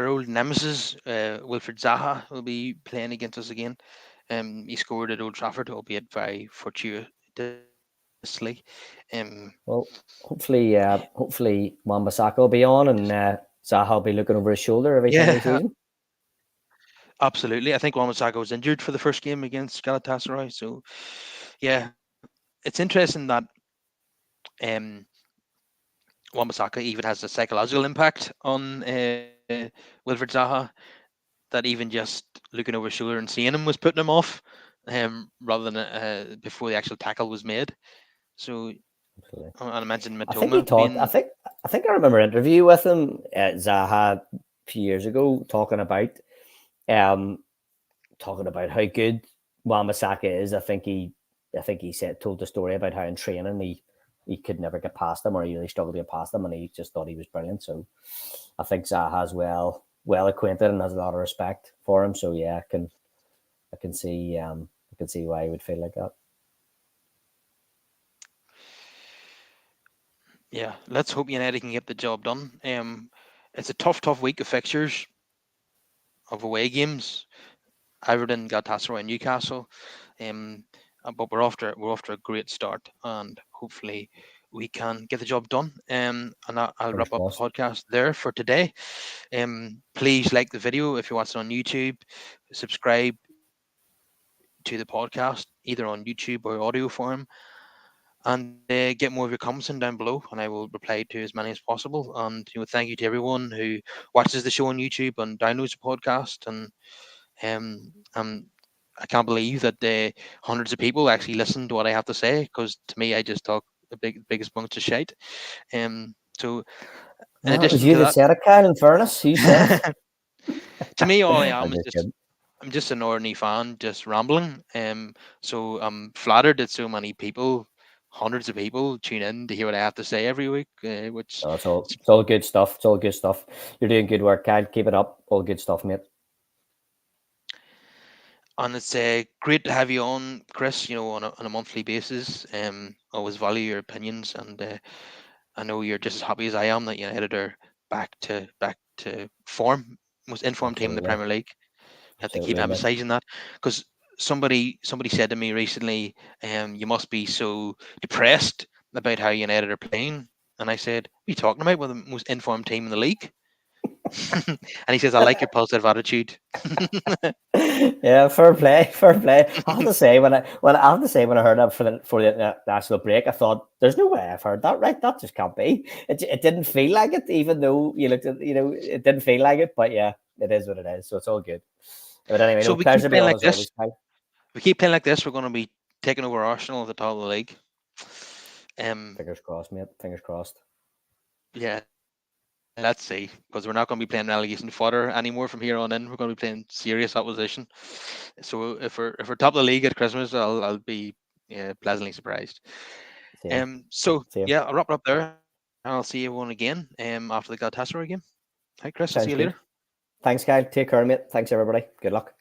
old nemesis, Wilfred Zaha, will be playing against us again. He scored at Old Trafford, albeit very fortuitously. Well, hopefully Wan-Bissaka will be on, and Zaha will be looking over his shoulder every time he Yeah, sees him. absolutely. I think Wan-Bissaka was injured for the first game against Galatasaray. So, yeah, it's interesting that um, Wan-Bissaka even has a psychological impact on Wilfred Zaha, that even just looking over his shoulder and seeing him was putting him off, rather than before the actual tackle was made. So, Absolutely. and I mentioned I think he Matoma talked. being, I think I remember an interview with him at Zaha a few years ago um talking about how good Wan-Bissaka is. I think he told the story about how in training he could never get past him, or he really struggled to get past him, and he just thought he was brilliant. So I think Zaha's well acquainted and has a lot of respect for him. So yeah, I can see why he would feel like that. yeah, let's hope United can get the job done. It's a tough week of fixtures of away games. Everton, Galatasaray, and Newcastle. Um, but we're off to a great start, and hopefully we can get the job done. And I'll Fingers wrap up the crossed. podcast there for today. Please like the video if you're watching on YouTube. Subscribe to the podcast either on YouTube or audio form, and get more of your comments in down below, and I will reply to as many as possible. And thank you to everyone who watches the show on YouTube and downloads the podcast. And I can't believe that hundreds of people actually listen to what I have to say, because to me, I just talk the biggest bunch of shite. So in No, it was addition you to that said it, Kyle. In fairness, you said it. that, to me, all I I'm am is just just kidding. I'm just an ordinary fan, just rambling. So I'm flattered that so many people, hundreds of people, tune in to hear what I have to say every week. Which, No, it's all good stuff. It's all good stuff. You're doing good work, Kyle. Keep it up. All good stuff, mate. and it's great to have you on, Chris. On a monthly basis. Always value your opinions, and I know you're just as happy as I am that United are back to form, most informed team in the Absolutely. Premier League. Have to keep Absolutely, mate. emphasizing that, because somebody said to me recently, you must be so depressed about how United are playing, and I said, "What are you talking about? We're the most informed team in the league." And he says, "I like your positive attitude." Yeah, fair play, fair play. I have to say when I heard that for the national break, I thought there's no way I've heard that right. That just can't be. It didn't feel like it, even though you looked at it didn't feel like it. But yeah, it is what it is. So it's all good. But anyway, So no we keep pleasure to be playing on like as this. always, Kyle. We keep playing like this. We're going to be taking over Arsenal at the top of the league. Um, Fingers crossed, mate. Fingers crossed. yeah, let's see, because we're not going to be playing relegation fodder anymore from here on in. We're going to be playing serious opposition. So if we're top of the league at Christmas, I'll be pleasantly surprised. Same, So same. yeah, I'll wrap it up there. I'll see everyone again after the Galatasaray game. Hi, Chris. I'll see you Sounds later. good. Thanks, Kyle. Take care, mate. Thanks, everybody. Good luck.